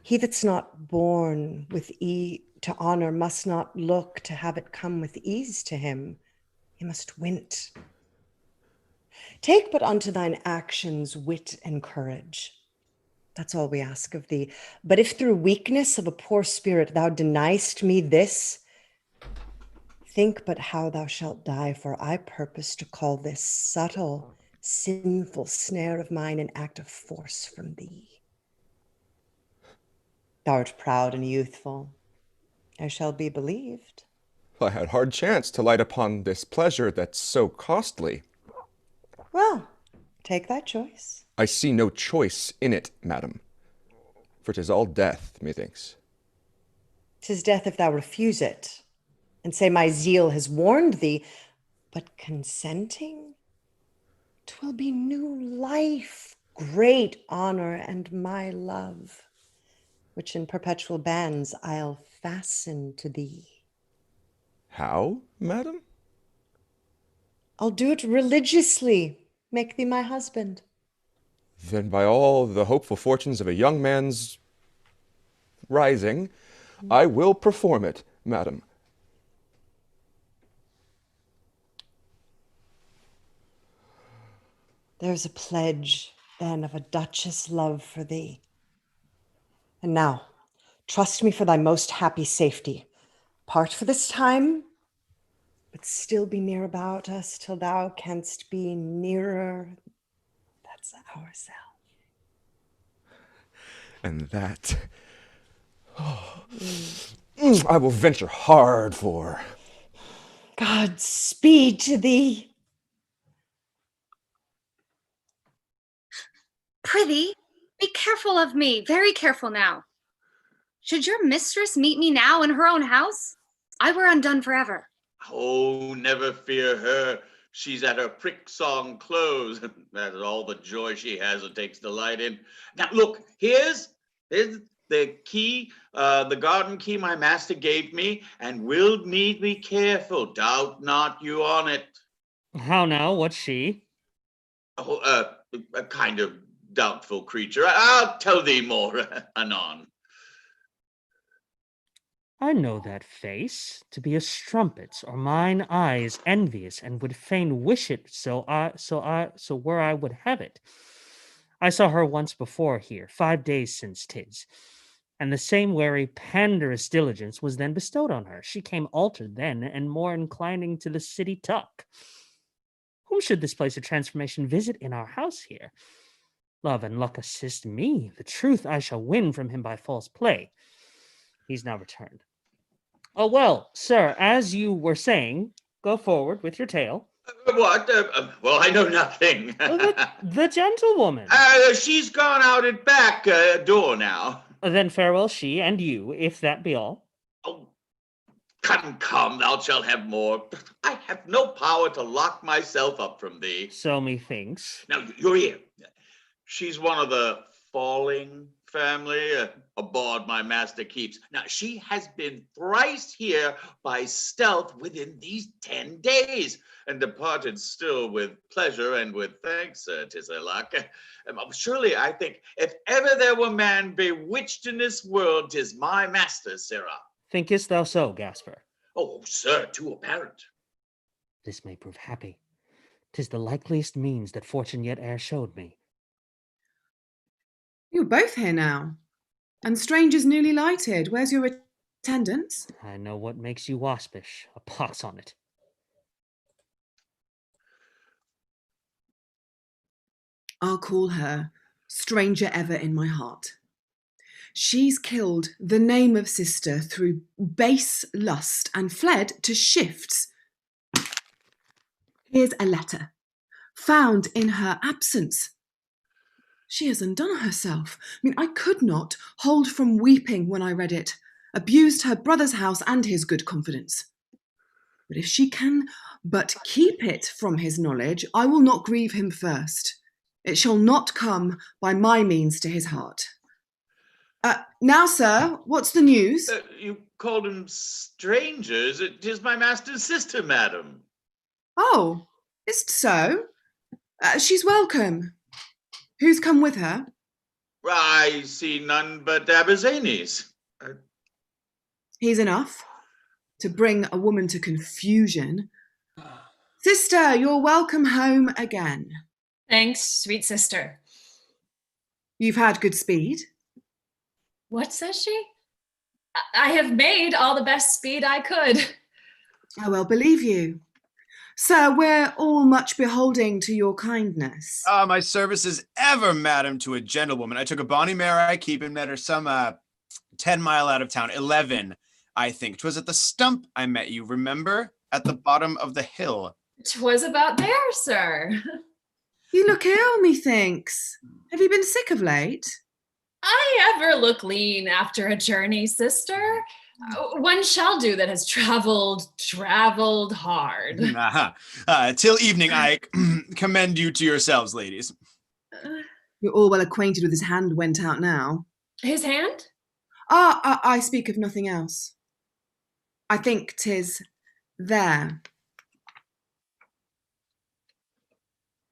He that's not born with to honor must not look to have it come with ease to him. He must wint. Take but unto thine actions wit and courage. That's all we ask of thee. But if through weakness of a poor spirit thou deniest me this, think but how thou shalt die, for I purpose to call this subtle, sinful snare of mine an act of force from thee. Thou art proud and youthful. I shall be believed. I had hard chance to light upon this pleasure that's so costly. Well, take thy choice. I see no choice in it, madam, for 'tis all death, methinks. 'Tis death if thou refuse it, and say my zeal has warned thee, but consenting, 'twill be new life, great honor, and my love, which in perpetual bands I'll fasten to thee. How, madam? I'll do it religiously, make thee my husband. Then by all the hopeful fortunes of a young man's rising, I will perform it, madam. There's a pledge, then, of a duchess' love for thee. And now, trust me for thy most happy safety. Part for this time, but still be near about us till thou canst be nearer. That's ourself. And that I will venture hard for. God speed to thee. Prithee, be careful of me, very careful now. Should your mistress meet me now in her own house, I were undone forever. Oh, never fear her. She's at her prick song close. That's all the joy she has and takes delight in. Now, look, here's the key, the garden key my master gave me, and will need be careful. Doubt not you on it. How now? What's she? Oh, a kind of doubtful creature. I'll tell thee more anon. I know that face to be a strumpet's, or mine eyes envious, and would fain wish it so where I would have it. I saw her once before here, 5 days since 'tis. And the same wary, panderous diligence was then bestowed on her. She came altered then, and more inclining to the city tuck. Whom should this place of transformation visit in our house here? Love and luck assist me. The truth I shall win from him by false play. He's now returned. Oh, well, sir, as you were saying, go forward with your tale. What? Well, I know nothing. The gentlewoman. She's gone out at back door now. Then farewell she and you, if that be all. Oh, come, thou shalt have more. I have no power to lock myself up from thee. So methinks. Now, you're here. She's one of the falling family aboard my master keeps. Now, she has been thrice here by stealth within these 10 days, and departed still with pleasure and with thanks, 'tis her luck. Surely, I think, if ever there were man bewitched in this world, 'tis my master, sirrah. Thinkest thou so, Gasper? Oh, sir, too apparent. This may prove happy. 'Tis the likeliest means that fortune yet e'er showed me. You're both here now. And strangers newly lighted. Where's your attendance? I know what makes you waspish. A pox on it. I'll call her stranger ever in my heart. She's killed the name of sister through base lust and fled to shifts. Here's a letter found in her absence. She has undone herself. I could not hold from weeping when I read it, abused her brother's house and his good confidence. But if she can but keep it from his knowledge, I will not grieve him first. It shall not come by my means to his heart. Now, sir, what's the news? You called them strangers. It is my master's sister, madam. Oh, is't so? She's welcome. Who's come with her? I see none but Aberzanes. He's enough to bring a woman to confusion. Sister, you're welcome home again. Thanks, sweet sister. You've had good speed. What says she? I have made all the best speed I could. I well believe you. Sir, we're all much beholding to your kindness. My services ever, madam, to a gentlewoman. I took a bonny mare I keep and met her some 10 mile out of town. 11, I think. 'Twas at the stump I met you, remember? At the bottom of the hill. 'Twas about there, sir. You look ill, methinks. Have you been sick of late? I ever look lean after a journey, sister. One shall do that has traveled hard. Till evening, I commend you to yourselves, ladies. You're all well acquainted with his hand went out now. His hand? I speak of nothing else. I think 'tis there.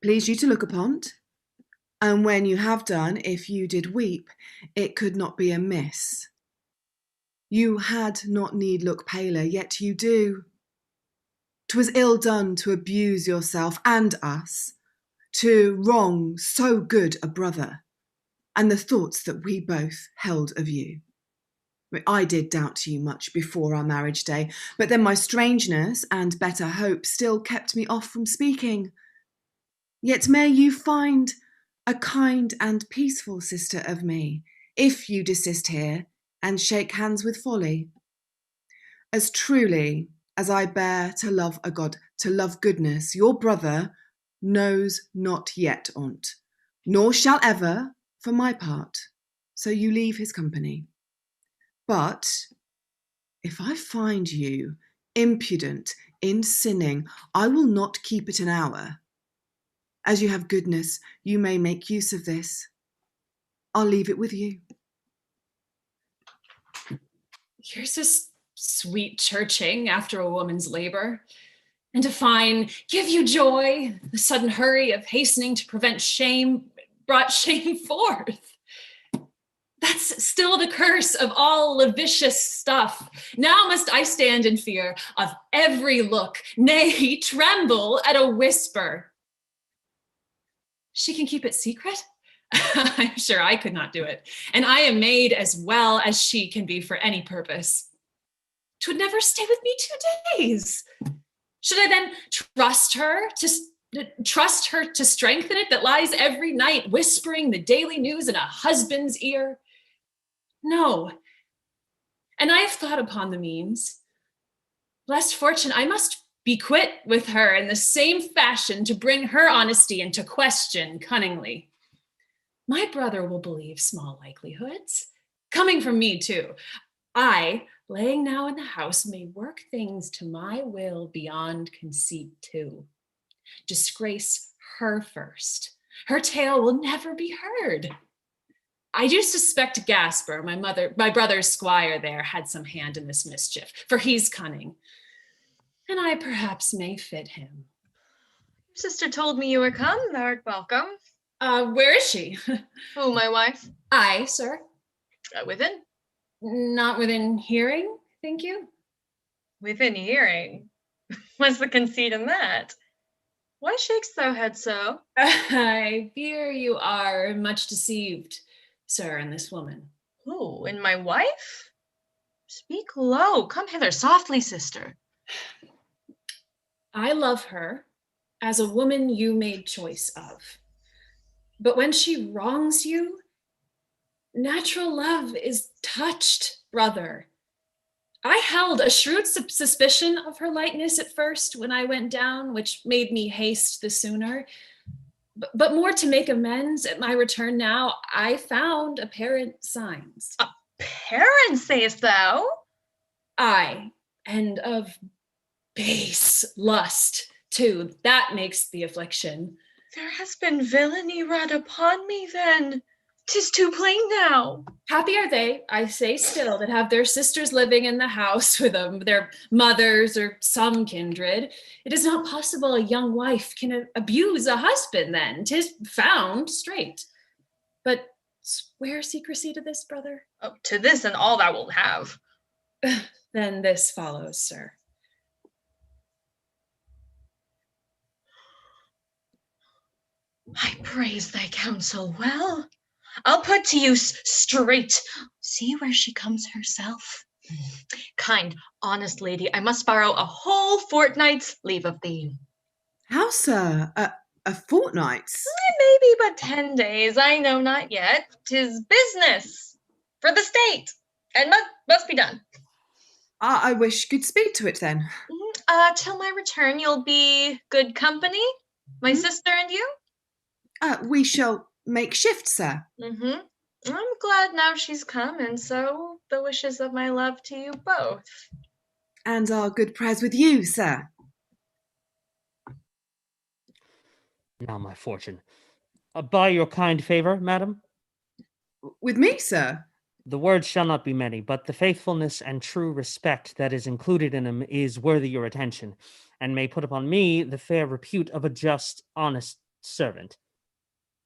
Please you to look upon't, and when you have done, if you did weep, it could not be amiss. You had not need look paler, yet you do. 'Twas ill done to abuse yourself and us, to wrong so good a brother, and the thoughts that we both held of you. I did doubt you much before our marriage day, but then my strangeness and better hope still kept me off from speaking. Yet may you find a kind and peaceful sister of me, if you desist here and shake hands with folly. As truly as I bear to love a God, to love goodness, your brother knows not yet on't, nor shall ever, for my part, so you leave his company. But if I find you impudent in sinning, I will not keep it an hour. As you have goodness, you may make use of this. I'll leave it with you. Here's this sweet churching after a woman's labor. And to find, give you joy, the sudden hurry of hastening to prevent shame brought shame forth. That's still the curse of all lascivious stuff. Now must I stand in fear of every look, nay, tremble at a whisper. She can keep it secret? I'm sure I could not do it, and I am made as well as she can be for any purpose. 'Twould never stay with me 2 days. Should I then trust her to strengthen it that lies every night whispering the daily news in a husband's ear? No. And I have thought upon the means. Lest fortune, I must be quit with her in the same fashion to bring her honesty into question cunningly. My brother will believe small likelihoods, coming from me too. I, laying now in the house, may work things to my will beyond conceit too. Disgrace her first. Her tale will never be heard. I do suspect Gasper, my brother's squire there, had some hand in this mischief, for he's cunning, and I perhaps may fit him. Your sister told me you were come. Thou art welcome. Where is she? Who, my wife? I, sir. Within. Not within hearing, think you? Within hearing? What's the conceit in that? Why shakes thou head so? I fear you are much deceived, sir, in this woman. Who, in my wife? Speak low. Come hither softly, sister. I love her as a woman you made choice of. But when she wrongs you, natural love is touched, brother. I held a shrewd suspicion of her lightness at first when I went down, which made me haste the sooner. But more to make amends at my return now, I found apparent signs. Apparent, sayest thou? Aye, and of base lust, too. That makes the affliction. There has been villainy wrought upon me, then. 'Tis too plain now. Happy are they, I say still, that have their sisters living in the house with them, their mothers or some kindred. It is not possible a young wife can abuse a husband then. 'Tis found straight. But swear secrecy to this, brother? Oh, to this and all thou wilt have. Then this follows, sir. I praise thy counsel well. I'll put to use straight. See where she comes herself. Kind, honest lady, I must borrow a whole fortnight's leave of thee. How, sir? A fortnight's? Maybe but 10 days, I know not yet. 'Tis business for the state, and must be done. I wish good speed to it then. Till my return, you'll be good company, my sister and you? We shall make shift, sir. I'm glad now she's come, and so the wishes of my love to you both. And our good prayers with you, sir. Now, my fortune. By your kind favor, madam? With me, sir? The words shall not be many, but the faithfulness and true respect that is included in them is worthy your attention, and may put upon me the fair repute of a just, honest servant.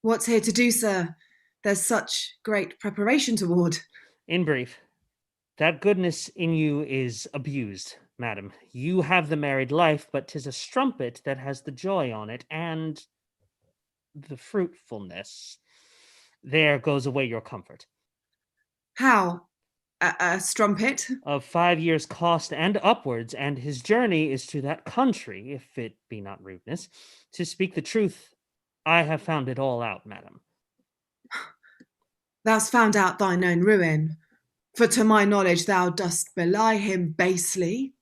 What's here to do, sir? There's such great preparation toward. In brief, that goodness in you is abused, madam. You have the married life, but 'tis a strumpet that has the joy on it, and the fruitfulness. There goes away your comfort. How? A strumpet? Of 5 years' cost and upwards, and his journey is to that country, if it be not rudeness. To speak the truth, I have found it all out, madam. Thou'st found out thine own ruin, for to my knowledge thou dost belie him basely.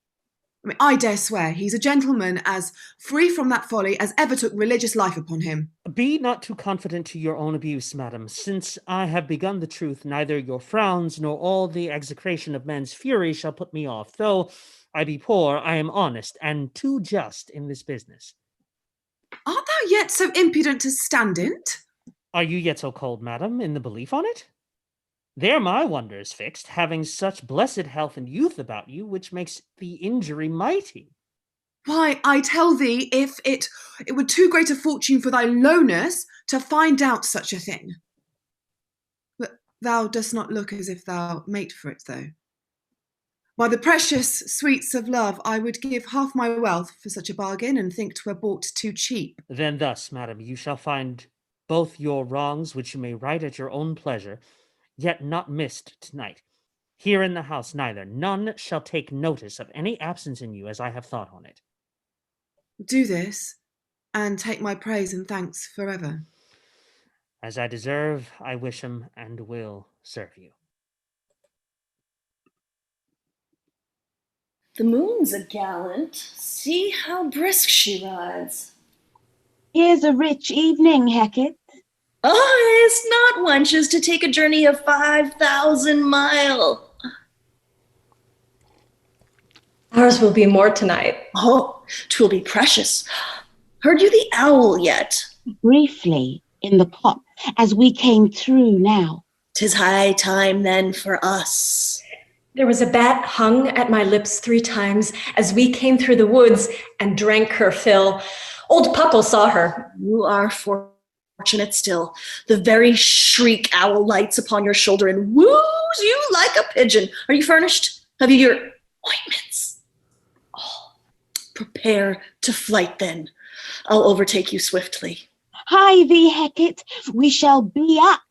I dare swear he's a gentleman as free from that folly as ever took religious life upon him. Be not too confident to your own abuse, madam. Since I have begun the truth, neither your frowns nor all the execration of men's fury shall put me off. Though I be poor, I am honest and too just in this business. Art thou yet so impudent to stand in't? Are you yet so cold, madam, in the belief on it? There my wonder is fixed, having such blessed health and youth about you, which makes the injury mighty. Why, I tell thee, if it were too great a fortune for thy lowness to find out such a thing. But thou dost not look as if thou mate for it, though. By the precious sweets of love, I would give half my wealth for such a bargain, and think 'twere bought too cheap. Then thus, madam, you shall find both your wrongs, which you may right at your own pleasure, yet not missed tonight. Here in the house neither. None shall take notice of any absence in you as I have thought on it. Do this, and take my praise and thanks forever. As I deserve, I wish him and will serve you. The moon's a gallant. See how brisk she rides. Here's a rich evening, Hecate. Oh, it's not wenches to take a journey of 5,000 mile. Ours will be more tonight. Oh, 'twill be precious. Heard you the owl yet? Briefly, in the cop, as we came through now. 'Tis high time then for us. There was a bat hung at my lips 3 times as we came through the woods and drank her fill. Old Puckle saw her. You are fortunate still. The very shriek owl lights upon your shoulder and woos you like a pigeon. Are you furnished? Have you your ointments? Oh, prepare to flight then. I'll overtake you swiftly. Hie thee, Hecate, we shall be up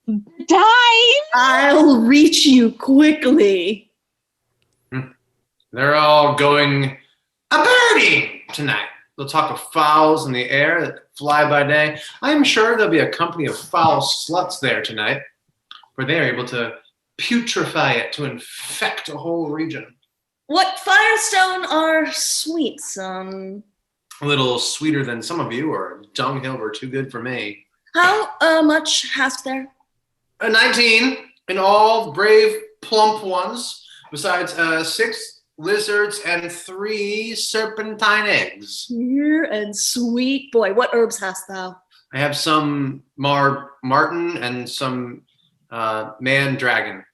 time. I'll reach you quickly. They're all going a-birding tonight. They'll talk of fowls in the air that fly by day. I'm sure there'll be a company of foul sluts there tonight, for they are able to putrefy it to infect a whole region. What firestone are sweet, son? A little sweeter than some of you, or dunghill were too good for me. How much hast there? 19 in all, brave, plump ones, besides 6 lizards and 3 serpentine eggs. Dear and sweet boy, what herbs hast thou? I have some martin and some mandragon.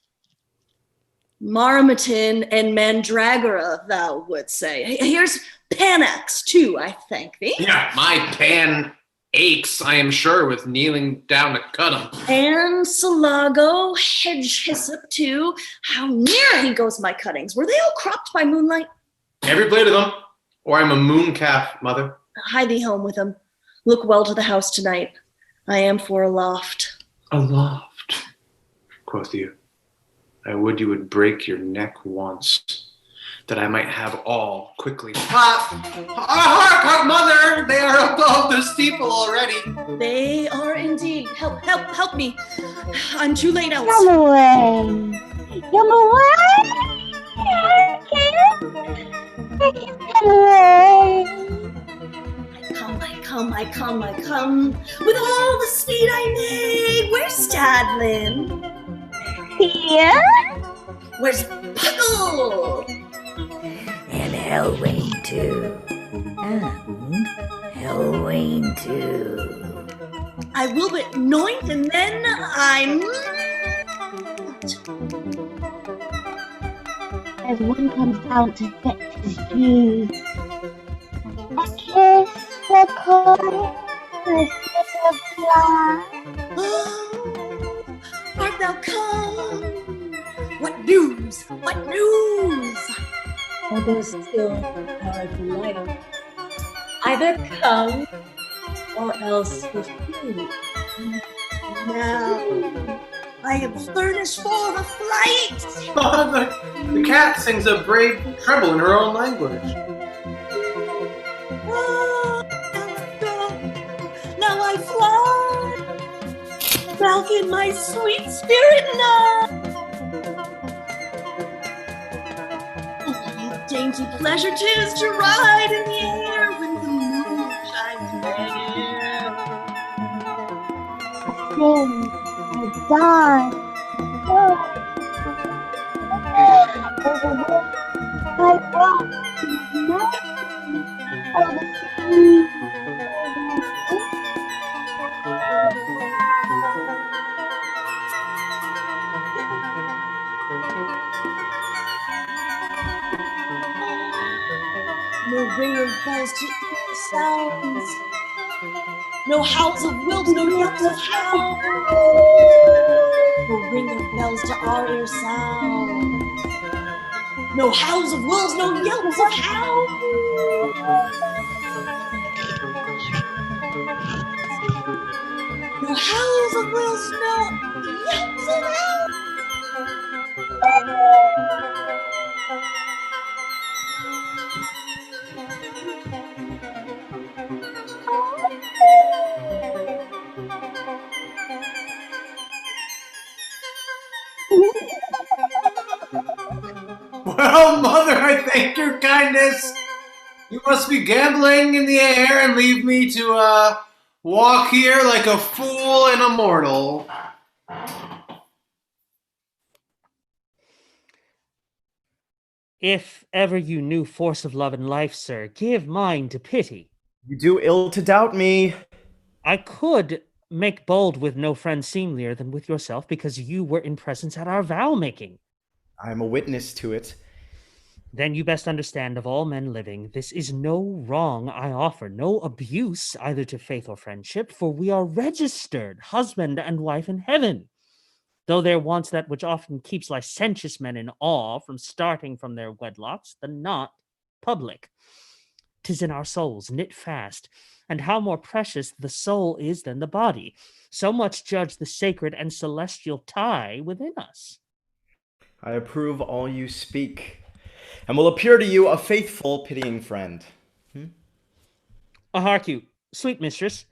Marmatin and mandragora, thou would say. Here's Panax, too, I thank thee. Yeah, my pan aches, I am sure, with kneeling down to cut 'em. And Salago, hedge hyssop, too. How near he goes my cuttings. Were they all cropped by moonlight? Every blade of them, or I'm a moon calf, mother. Hie thee home with them. Look well to the house tonight. I am for a loft. A loft, quoth you. I would you would break your neck once, that I might have all quickly. Hark, mother! They are above the steeple already. They are indeed. Help me. I'm too late, Alice. Come away. Come away. Hecate, come away. I come. With all the speed I made. Where's Stadlin? Here? Where's Puckle? And Helwayne too. And Helwayne too. I will but anoint and then I'm... As one comes out to fetch his dues. A kiss, a call, a sip of blood. Oh, art thou come? What news? Although still our delight. Either come or else refuse. Now I am furnished for the flight. The cat sings a brave treble in her own language. Now I fly. Falcon, my sweet spirit now. Dainty pleasure 'tis to ride in the air when the moon shines fair. Sing, I die. I walk over the sea. No ring of bells to equal sounds. No howls of wills, no yelps of hounds. No ring of bells to our ear sound. No howls of wolves, no yelps of hounds. No the wheels not yet it out. Well, mother, I thank your kindness. You must be gambling in the air and leave me to walk here like a fool and a mortal. If ever you knew force of love and life, sir, give mine to pity. You do ill to doubt me. I could make bold with no friend seemlier than with yourself, because you were in presence at our vow-making. I am a witness to it. Then you best understand, of all men living, this is no wrong I offer, no abuse either to faith or friendship, for we are registered husband and wife in heaven. Though there wants that which often keeps licentious men in awe from starting from their wedlocks, the not public. 'Tis in our souls knit fast, and how more precious the soul is than the body, so much judge the sacred and celestial tie within us. I approve all you speak, and will appear to you a faithful, pitying friend. Hark you, sweet mistress,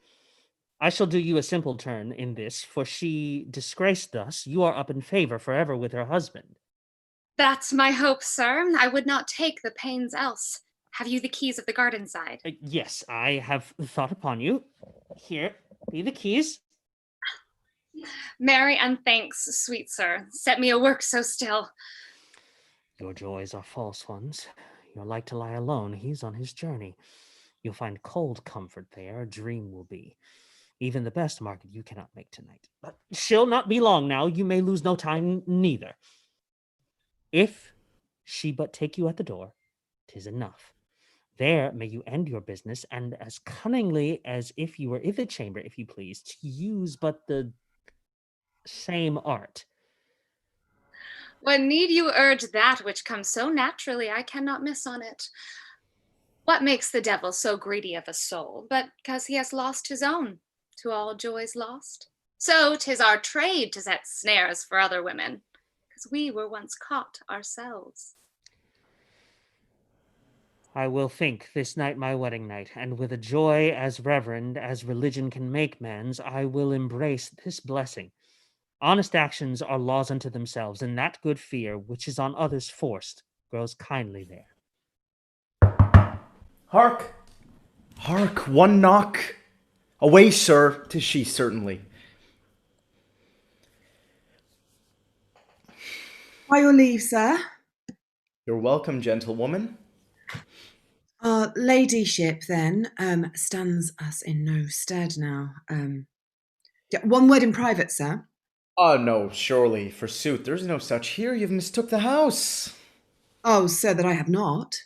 I shall do you a simple turn in this, for she disgraced thus, you are up in favor forever with her husband. That's my hope, sir. I would not take the pains else. Have you the keys of the garden side? Yes, I have thought upon you. Here be the keys. Marry and thanks, sweet sir. Set me a work so still. Your joys are false ones. You're like to lie alone. He's on his journey. You'll find cold comfort there, a dream will be. Even the best market you cannot make tonight. But she'll not be long now. You may lose no time neither. If she but take you at the door, 'tis enough. There may you end your business, and as cunningly as if you were in the chamber, if you please, to use but the same art. What need you urge that which comes so naturally I cannot miss on it? What makes the devil so greedy of a soul, but 'cause he has lost his own, to all joys lost? So 'tis our trade to set snares for other women, 'cause we were once caught ourselves. I will think this night my wedding night, and with a joy as reverend as religion can make man's, I will embrace this blessing. Honest actions are laws unto themselves, and that good fear, which is on others forced, grows kindly there. Hark! Hark! One knock! Away, sir! 'Tis she, certainly. By your leave, sir. You're welcome, gentlewoman. Our ladyship, then, stands us in no stead now. One word in private, sir. No, surely, forsooth, there's no such here. You've mistook the house. Oh, sir, that I have not.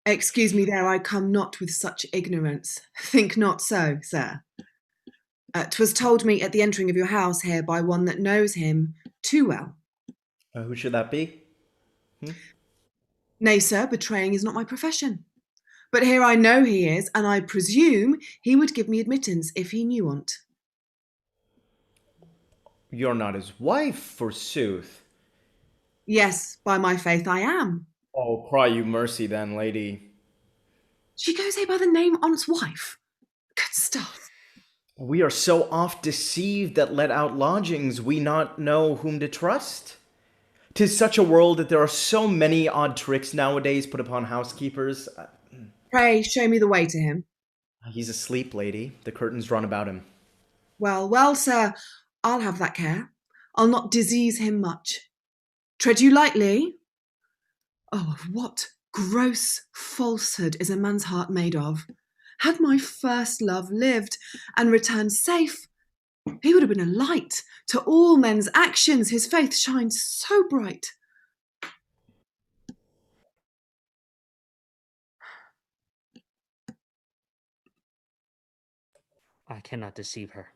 Excuse me there, I come not with such ignorance. Think not so, sir. 'Twas told me at the entering of your house here by one that knows him too well. Who should that be? Nay, sir, betraying is not my profession. But here I know he is, and I presume he would give me admittance if he knew on't. You're not his wife, forsooth. Yes, by my faith I am. Oh, cry you mercy then, lady. She goes here by the name on's wife. Good stuff. We are so oft deceived that let out lodgings we not know whom to trust. 'Tis such a world that there are so many odd tricks nowadays put upon housekeepers. Pray, show me the way to him. He's asleep, lady. The curtain's drawn about him. Well, well, sir, I'll have that care. I'll not disease him much. Tread you lightly. Oh, of what gross falsehood is a man's heart made of? Had my first love lived and returned safe, he would have been a light to all men's actions. His faith shines so bright. I cannot deceive her.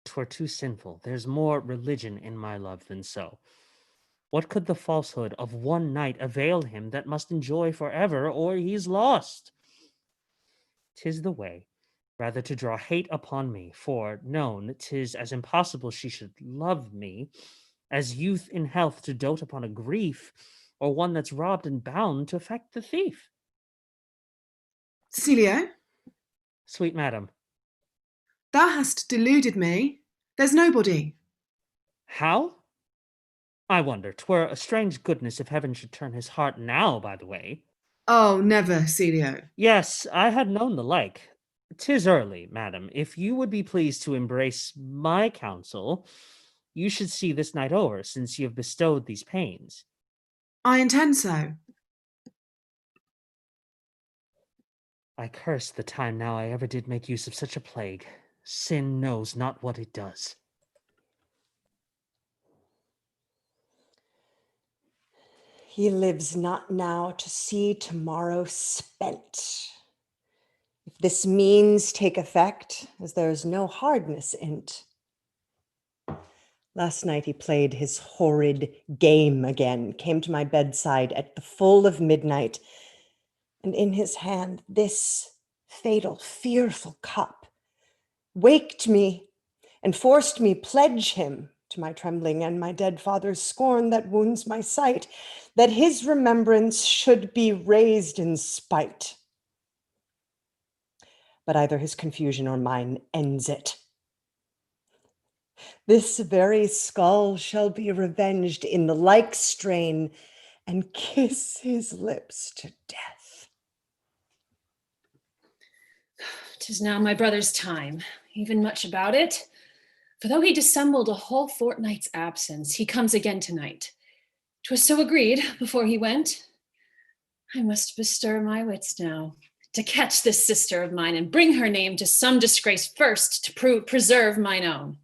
'Twere too sinful. There's more religion in my love than so. What could the falsehood of one night avail him that must enjoy forever, or he's lost? 'Tis the way. rather to draw hate upon me, for known 'tis as impossible she should love me, as youth in health to dote upon a grief, or one that's robbed and bound to affect the thief. Cecilio, Sweet madam, thou hast deluded me. There's nobody. how? I wonder, 'twere a strange goodness if heaven should turn his heart now, by the way. Oh, never, Celio. Yes, I had known the like. 'Tis early, madam. If you would be pleased to embrace my counsel, you should see this night over, since you have bestowed these pains. I intend so. I curse the time now I ever did make use of such a plague. Sin knows not what it does. He lives not now to see tomorrow spent. If this means take effect, as there is no hardness in't. Last night he played his horrid game again, came to my bedside at the full of midnight, and in his hand this fatal, fearful cup, waked me and forced me pledge him to my trembling and my dead father's scorn that wounds my sight, that his remembrance should be raised in spite. But either his confusion or mine ends it. This very skull shall be revenged in the like strain and kiss his lips to death. 'Tis now my brother's time, even much about it. For though he dissembled a whole fortnight's absence, he comes again tonight. 'Twas so agreed before he went. I must bestir my wits now, to catch this sister of mine and bring her name to some disgrace first, to preserve mine own.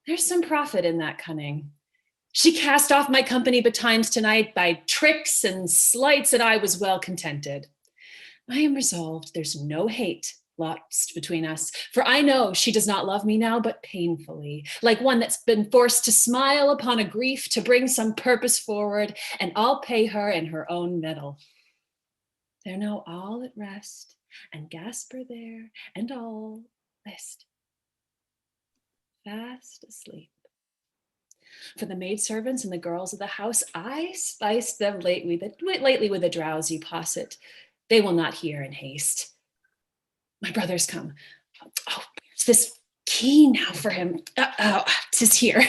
There's some profit in that cunning. She cast off my company betimes tonight by tricks and slights, and I was well contented. I am resolved there's no hate lost between us, for I know she does not love me now, but painfully, like one that's been forced to smile upon a grief to bring some purpose forward, and I'll pay her in her own metal. They're now all at rest, and Gasper there, and all list, fast asleep. For the maidservants and the girls of the house, I spiced them lately with a drowsy posset. They will not hear in haste. My brother's come. Oh, it's this key now for him. 'Tis here,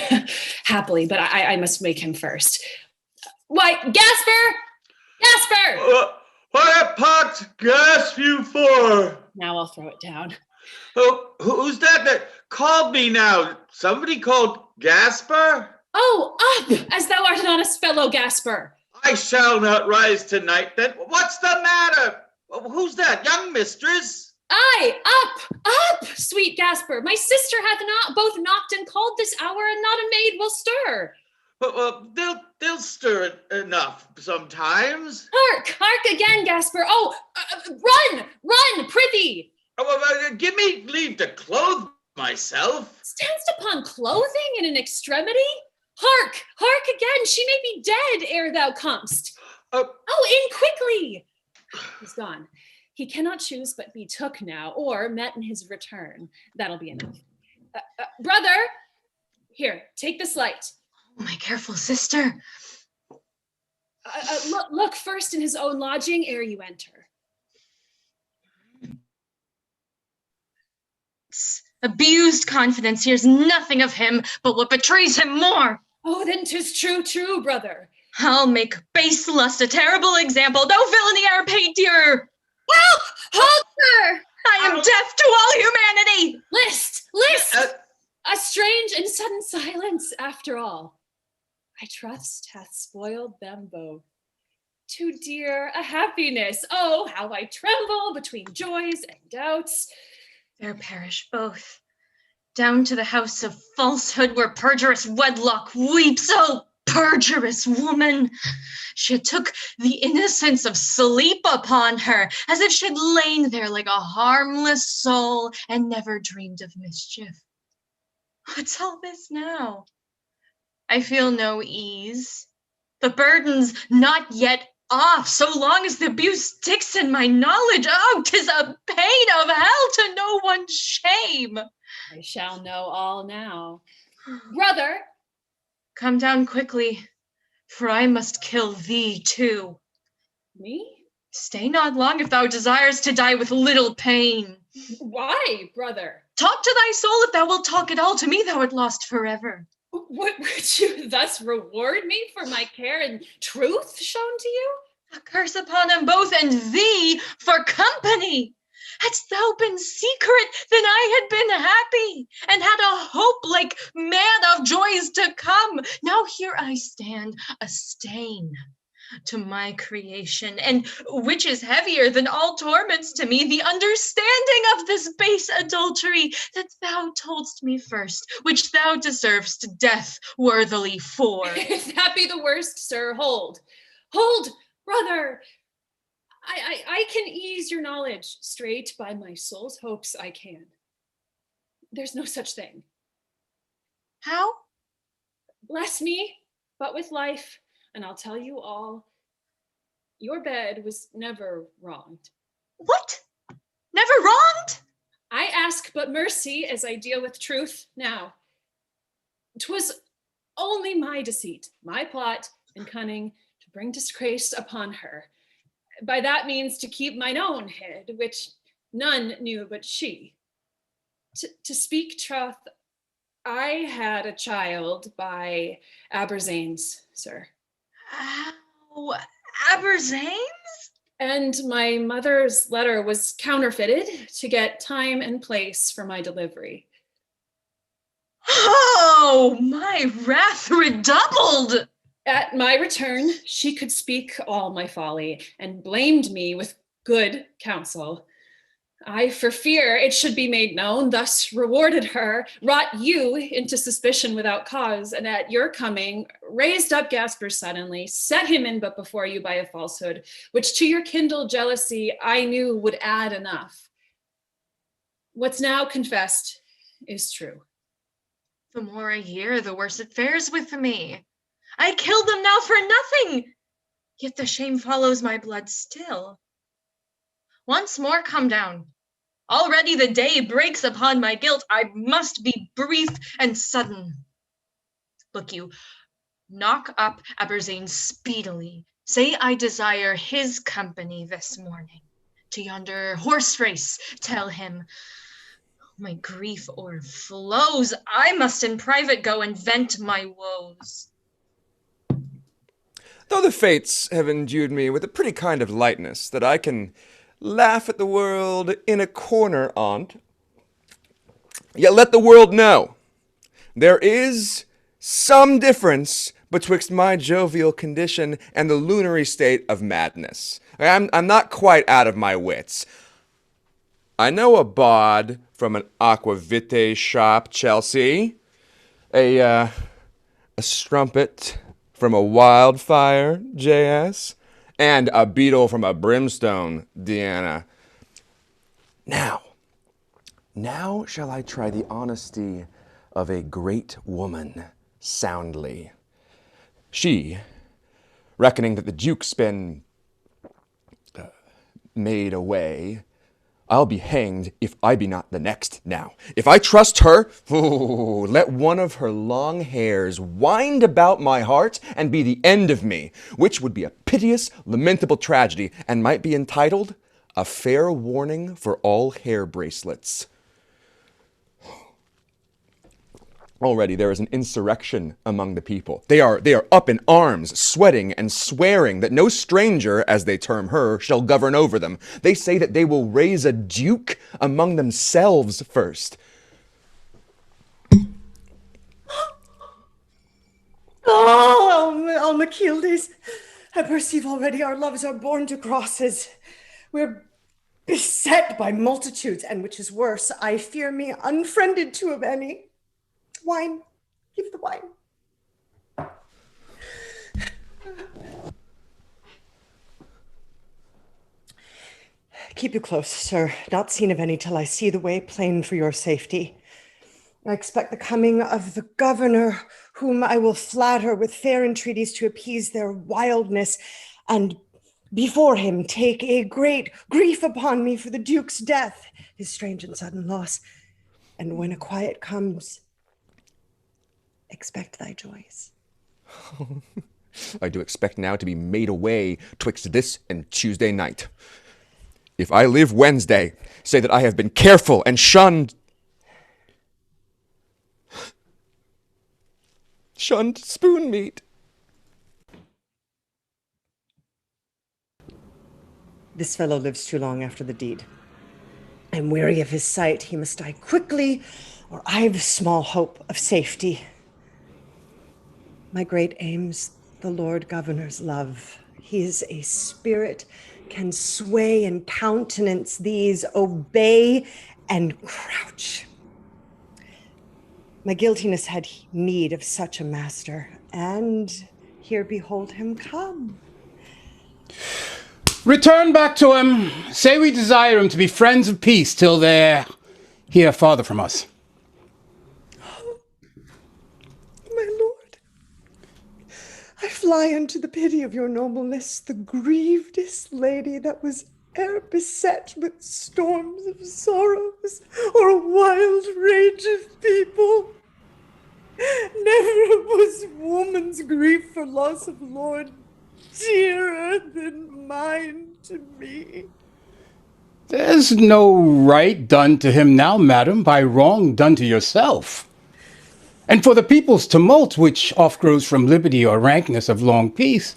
happily, but I must make him first. Why, Gasper! Gasper! What pot gasp you for? Now I'll throw it down. Oh, who's that called me now? Somebody called Gasper? Oh, up, as thou art an honest fellow, Gasper. I shall not rise tonight, then. What's the matter? Who's that, young mistress? Aye, up, sweet Gasper. My sister hath not both knocked and called this hour, and not a maid will stir. Well, they'll stir enough sometimes. Hark again, Gasper. Oh, run, prithee. Give me leave to clothe myself. Standst upon clothing in an extremity? Hark again. She may be dead ere thou comest. In quickly. He's gone. He cannot choose but be took now, or met in his return. That'll be enough. Brother, here, take this light. Oh, my careful sister. Look first in his own lodging ere you enter. Abused confidence hears nothing of him but what betrays him more. Oh, then 'tis true, brother. I'll make base lust a terrible example. No villainy e'er paid dearer. Help! Hold her! I am deaf to all humanity. List! A strange and sudden silence after all. I trust hath spoiled them both. Too dear a happiness. Oh, how I tremble between joys and doubts. There perish both. Down to the house of falsehood where perjurous wedlock weeps. Oh, perjurous woman! She took the innocence of sleep upon her, as if she'd lain there like a harmless soul and never dreamed of mischief. What's all this now? I feel no ease. The burden's not yet off so long as the abuse sticks in my knowledge. Oh, 'tis a pain of hell to know one's shame. I shall know all now. Brother! Come down quickly, for I must kill thee too. Me? Stay not long if thou desirest to die with little pain. Why, brother? Talk to thy soul if thou wilt talk at all. To me thou art lost forever. Would you thus reward me for my care and truth shown to you? A curse upon them both, and thee for company. Hadst thou been secret, then I had been happy, and had a hope like man of joys to come. Now here I stand, a stain to my creation, and which is heavier than all torments to me, the understanding of this base adultery that thou toldst me first, which thou deservest death worthily for. If that be the worst, sir, hold, brother. I can ease your knowledge straight by my soul's hopes. I can. There's no such thing. How? Bless me, but with life, and I'll tell you all. Your bed was never wronged. What? Never wronged? I ask but mercy as I deal with truth now. 'Twas only my deceit, my plot and cunning to bring disgrace upon her. By that means to keep mine own hid, which none knew but she. To speak troth, I had a child by Aberzanes, sir. How? Aberzanes? And my mother's letter was counterfeited to get time and place for my delivery. Oh, my wrath redoubled! At my return, she could speak all my folly and blamed me with good counsel. I, for fear it should be made known, thus rewarded her, wrought you into suspicion without cause, and at your coming, raised up Gasper suddenly, set him in but before you by a falsehood, which to your kindled jealousy I knew would add enough. What's now confessed is true. The more I hear, the worse it fares with me. I killed them now for nothing, yet the shame follows my blood still. Once more come down. Already the day breaks upon my guilt. I must be brief and sudden. Look you, knock up Aberzane speedily. Say I desire his company this morning. To yonder horse race, tell him. My grief o'erflows. I must in private go and vent my woes. Though the fates have endued me with a pretty kind of lightness that I can laugh at the world in a corner on't, yet let the world know there is some difference betwixt my jovial condition and the lunary state of madness. I'm not quite out of my wits. I know a bod from an aquavite shop, Chelsea, a strumpet from a wildfire, JS, and a beetle from a brimstone, Deanna. Now shall I try the honesty of a great woman soundly. She, reckoning that the Duke's been made away, I'll be hanged if I be not the next now. If I trust her, let one of her long hairs wind about my heart and be the end of me, which would be a piteous, lamentable tragedy, and might be entitled, A Fair Warning for All Hair Bracelets. Already there is an insurrection among the people. They are up in arms, sweating and swearing that no stranger, as they term her, shall govern over them. They say that they will raise a duke among themselves first. Oh, Almachild, I perceive already our loves are born to crosses. We're beset by multitudes, and which is worse, I fear me unfriended too of any. Wine, give the wine. Keep you close, sir. Not seen of any till I see the way plain for your safety. I expect the coming of the governor, whom I will flatter with fair entreaties to appease their wildness and Before him take a great grief upon me for the Duke's death, his strange and sudden loss. And when a quiet comes, expect thy joys. I do expect now to be made away twixt this and Tuesday night. If I live Wednesday, say that I have been careful and shunned spoon meat. This fellow lives too long after the deed. I'm weary of his sight. He must die quickly, or I've small hope of safety. My great aim's the Lord Governor's love. He is a spirit, can sway and countenance these, obey and crouch. My guiltiness had need of such a master, and here behold him come. Return back to him. Say we desire him to be friends of peace till they're here farther from us. My lord, I fly unto the pity of your nobleness, the grievedest lady that was e'er beset with storms of sorrows or wild rage of people. Never was woman's grief for loss of lord dearer than mine to me. There's no right done to him now, madam, by wrong done to yourself. And for the people's tumult, which oft grows from liberty or rankness of long peace,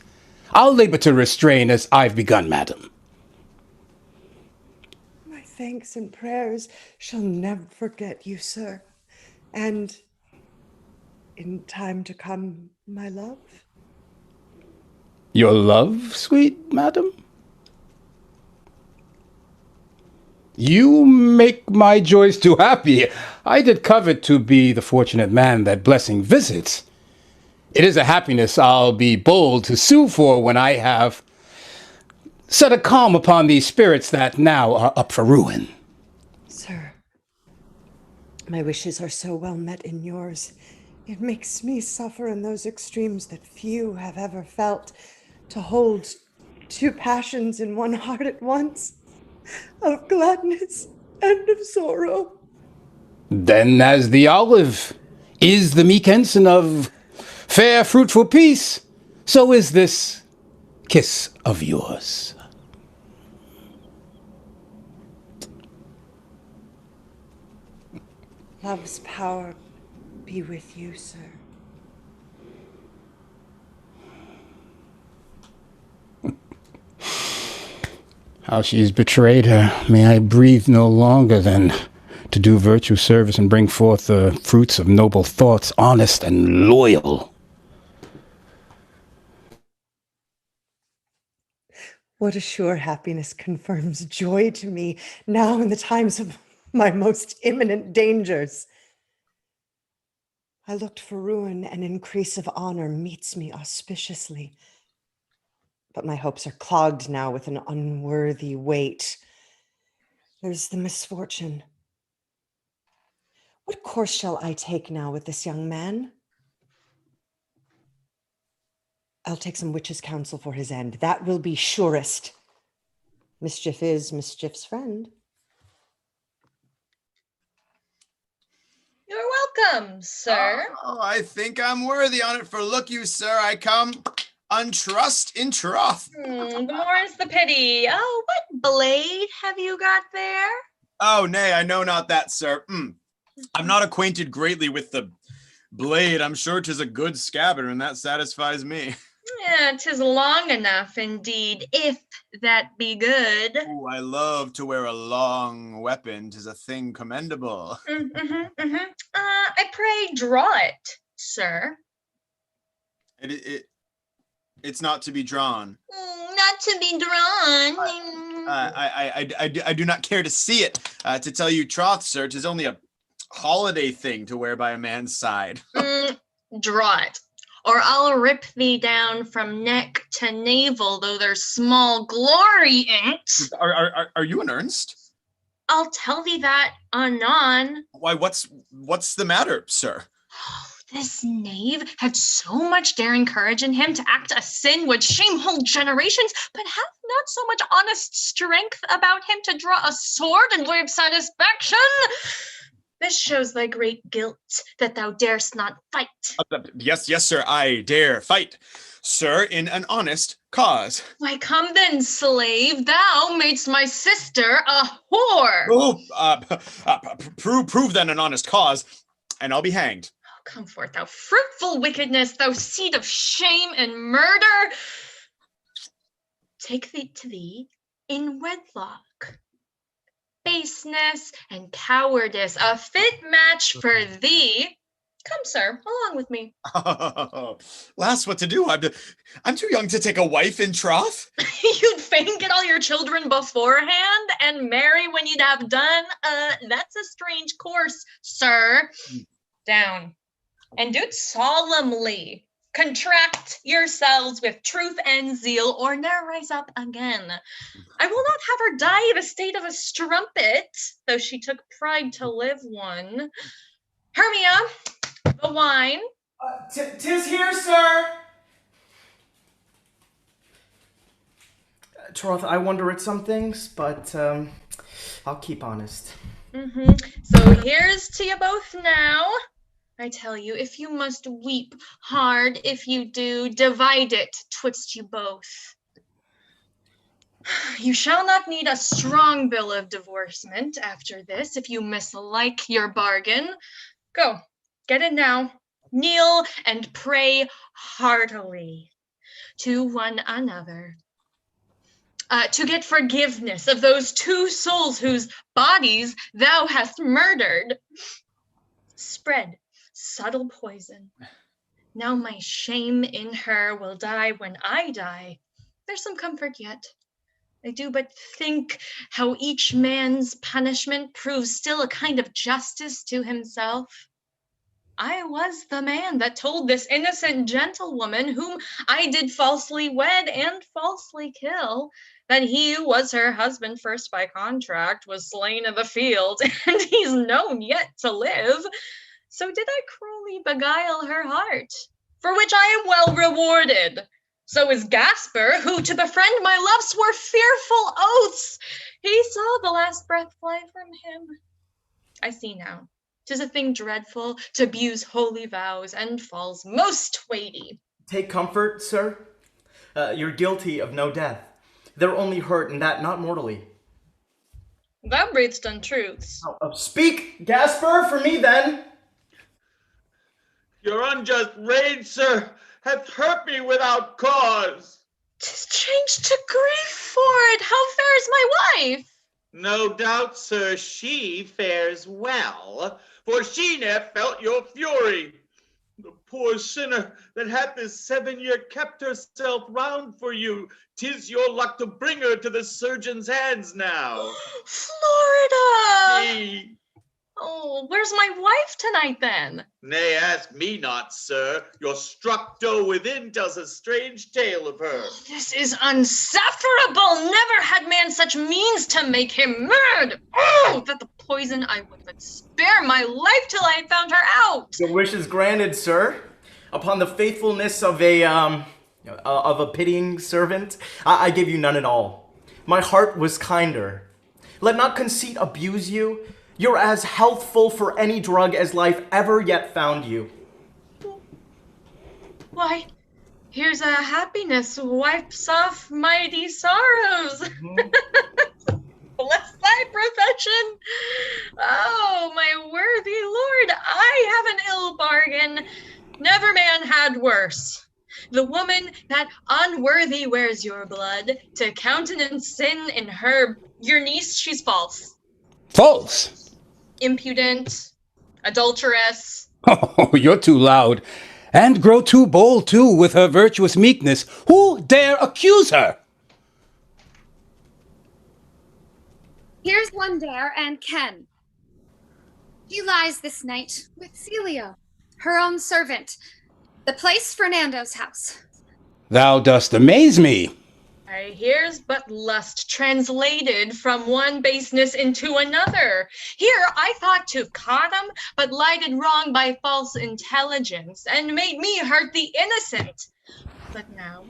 I'll labor to restrain as I've begun, madam. My thanks and prayers shall never forget you, sir. And in time to come, my love. Your love, sweet madam? You make my joys too happy. I did covet to be the fortunate man that blessing visits. It is a happiness I'll be bold to sue for when I have set a calm upon these spirits that now are up for ruin. Sir, my wishes are so well met in yours. It makes me suffer in those extremes that few have ever felt, to hold two passions in one heart at once, of gladness and of sorrow. Then as the olive is the meek ensign of fair fruitful peace, so is this kiss of yours. Love's power be with you, sir. How she's betrayed her. May I breathe no longer than to do virtue service and bring forth the fruits of noble thoughts, honest and loyal. What a sure happiness confirms joy to me now in the times of my most imminent dangers. I looked for ruin, and increase of honor meets me auspiciously. But my hopes are clogged now with an unworthy weight. There's the misfortune. What course shall I take now with this young man? I'll take some witch's counsel for his end. That will be surest. Mischief is mischief's friend. You're welcome, sir. Oh, I think I'm worthy on it, for look you, sir, I come untrust in troth. The more's the pity. Oh, what blade have you got there? Oh, nay, I know not that, sir. I'm not acquainted greatly with the blade. I'm sure 'tis a good scabbard, and that satisfies me. Yeah, 'tis long enough indeed, if that be good. Oh, I love to wear a long weapon. 'Tis a thing commendable. I pray draw it, sir. It's not to be drawn. Not to be drawn. I do not care to see it. To tell you troth, sir, 'tis only a holiday thing to wear by a man's side. Draw it, or I'll rip thee down from neck to navel, though there's small glory in't. Are you in earnest? I'll tell thee that anon. Why, what's the matter, sir? This knave had so much daring courage in him to act a sin would shame whole generations, but hath not so much honest strength about him to draw a sword and wave satisfaction. This shows thy great guilt, that thou darest not fight. Yes, sir, I dare fight, sir, in an honest cause. Why, come then, slave, thou madest my sister a whore. Prove then an honest cause, and I'll be hanged. Come forth, thou fruitful wickedness, thou seed of shame and murder. Take thee to thee in wedlock. Baseness and cowardice, a fit match for thee. Come, sir, along with me. Lass, what to do? I'm too young to take a wife in troth. You'd fain get all your children beforehand and marry when you'd have done. That's a strange course, sir. Down. And do it solemnly. Contract yourselves with truth and zeal, or ne'er rise up again. I will not have her die the state of a strumpet, though she took pride to live one. Hermia, the wine. 'Tis here, sir. Troth, I wonder at some things, but I'll keep honest. So here's to you both now. I tell you, if you must weep hard, if you do, divide it twixt you both. You shall not need a strong bill of divorcement after this, if you mislike your bargain. Go, get it now. Kneel and pray heartily to one another. To get forgiveness of those two souls whose bodies thou hast murdered. Spread subtle poison. Now my shame in her will die when I die. There's some comfort yet. I do but think how each man's punishment proves still a kind of justice to himself. I was the man that told this innocent gentlewoman, whom I did falsely wed and falsely kill, that he who was her husband first by contract was slain in the field, and he's known yet to live. So did I cruelly beguile her heart, for which I am well rewarded. So is Gasper, who to befriend my love swore fearful oaths. He saw the last breath fly from him. I see now, 'tis a thing dreadful to abuse holy vows, and falls most weighty. Take comfort, sir. You're guilty of no death. They're only hurt, and that not mortally. Thou breathest untruths. Speak, Gasper, for me then. Your unjust rage, sir, hath hurt me without cause. 'Tis changed to grief for it. How fares my wife? No doubt, sir, she fares well, for she ne'er felt your fury. The poor sinner that hath this 7 year kept herself round for you, 'tis your luck to bring her to the surgeon's hands now. Florida! Oh, where's my wife tonight then? Nay, ask me not, sir. Your struck doe within tells a strange tale of her. This is unsufferable. Never had man such means to make him mad. Oh, that the poison I would but spare my life till I had found her out. Your wish is granted, sir. Upon the faithfulness of a pitying servant, I give you none at all. My heart was kinder. Let not conceit abuse you. You're as healthful for any drug as life ever yet found you. Why, here's a happiness wipes off mighty sorrows. Bless thy profession. Oh, my worthy lord, I have an ill bargain. Never man had worse. The woman that unworthy wears your blood, to countenance sin in her, your niece, she's false. False? Impudent, adulteress. Oh, you're too loud. And grow too bold, too, with her virtuous meekness. Who dare accuse her? Here's one dare and can. She lies this night with Celia, her own servant. The place Fernando's house. Thou dost amaze me. I here's but lust translated from one baseness into another. Here I thought to have caught him, but lighted wrong by false intelligence, and made me hurt the innocent. But now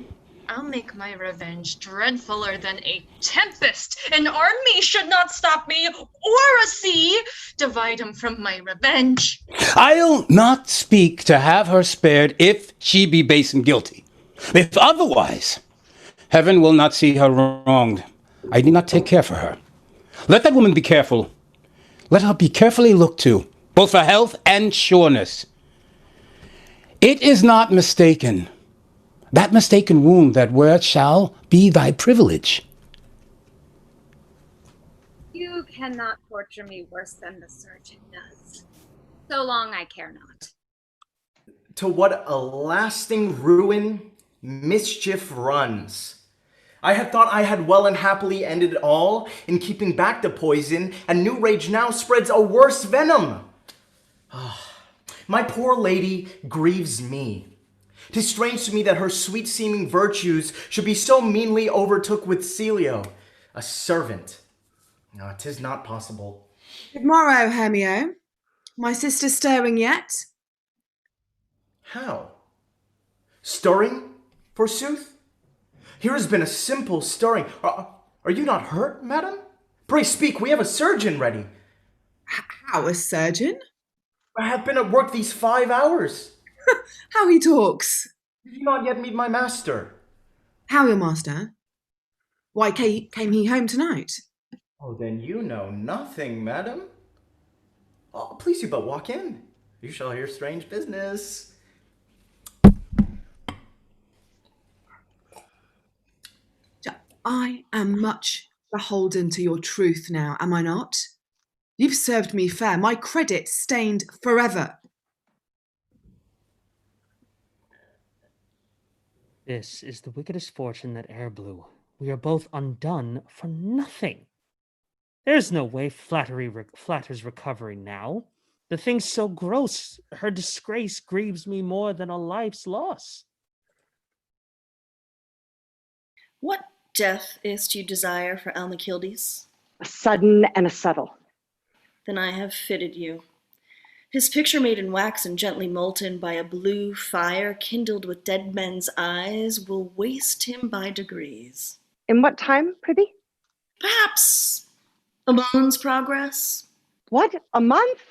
I'll make my revenge dreadfuller than a tempest. An army should not stop me, or a sea divide him from my revenge. I'll not speak to have her spared if she be base and guilty. If otherwise, heaven will not see her wronged. I need not take care for her. Let that woman be careful. Let her be carefully looked to, both for health and sureness. It is not mistaken. That mistaken wound that where shall be thy privilege. You cannot torture me worse than the surgeon does. So long I care not. To what a lasting ruin mischief runs. I had thought I had well and happily ended all in keeping back the poison, and new rage now spreads a worse venom. My poor lady grieves me. 'Tis strange to me that her sweet-seeming virtues should be so meanly overtook with Celio, a servant. No, 'tis not possible. Good morrow, Hermio. My sister stirring yet? How? Stirring, forsooth? Here has been a simple stirring. Are you not hurt, madam? Pray speak, we have a surgeon ready. How, a surgeon? I have been at work these 5 hours. How he talks. Did you not yet meet my master? How your master? Why came he home tonight? Oh, then you know nothing, madam. Oh, please you but walk in. You shall hear strange business. I am much beholden to your truth now, am I not? You've served me fair, my credit stained forever. This is the wickedest fortune that e'er blew. We are both undone for nothing. There's no way flattery flatters recovery now. The thing's so gross, her disgrace grieves me more than a life's loss. What death is't you desire for Almachides? A sudden and a subtle. Then I have fitted you. His picture made in wax and gently molten by a blue fire kindled with dead men's eyes will waste him by degrees. In what time, prithee? Perhaps a moon's progress. What, a month?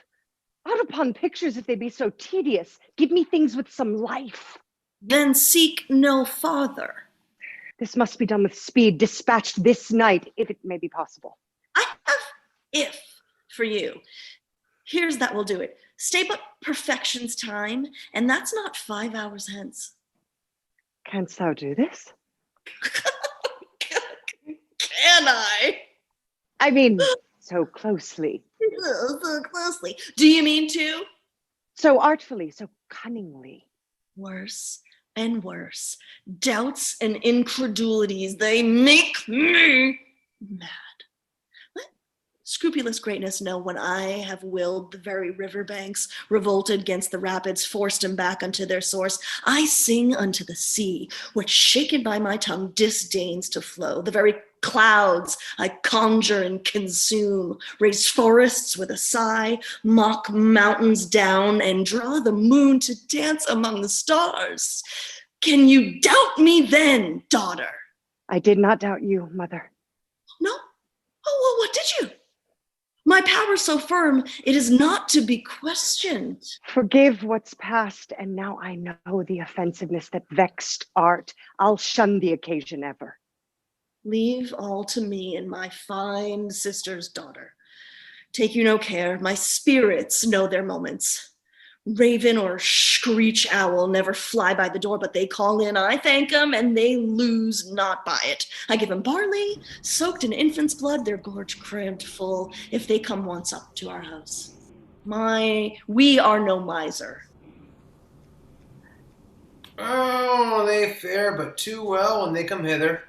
Out upon pictures if they be so tedious. Give me things with some life. Then seek no farther. This must be done with speed, dispatched this night, if it may be possible. I have if for you. Here's that will do it. Stay but perfection's time, and that's not 5 hours hence. Canst thou do this? Can I? I mean, so closely. So closely. Do you mean to? So artfully, so cunningly. Worse and worse. Doubts and incredulities, they make me mad. Let scrupulous greatness know when I have willed the very riverbanks, revolted against the rapids, forced them back unto their source. I sing unto the sea, which shaken by my tongue disdains to flow. The very clouds I conjure and consume, raise forests with a sigh, mock mountains down, and draw the moon to dance among the stars. Can you doubt me then, daughter? I did not doubt you, mother. No? Oh, well, what did you? My power so firm, it is not to be questioned. Forgive what's past, and now I know the offensiveness that vexed art. I'll shun the occasion ever. Leave all to me and my fine sister's daughter. Take you no care, my spirits know their moments. Raven or screech owl never fly by the door, but they call in, I thank them, and they lose not by it. I give them barley, soaked in infant's blood, their gorge cramped full, if they come once up to our house. We are no miser. Oh, they fare but too well when they come hither.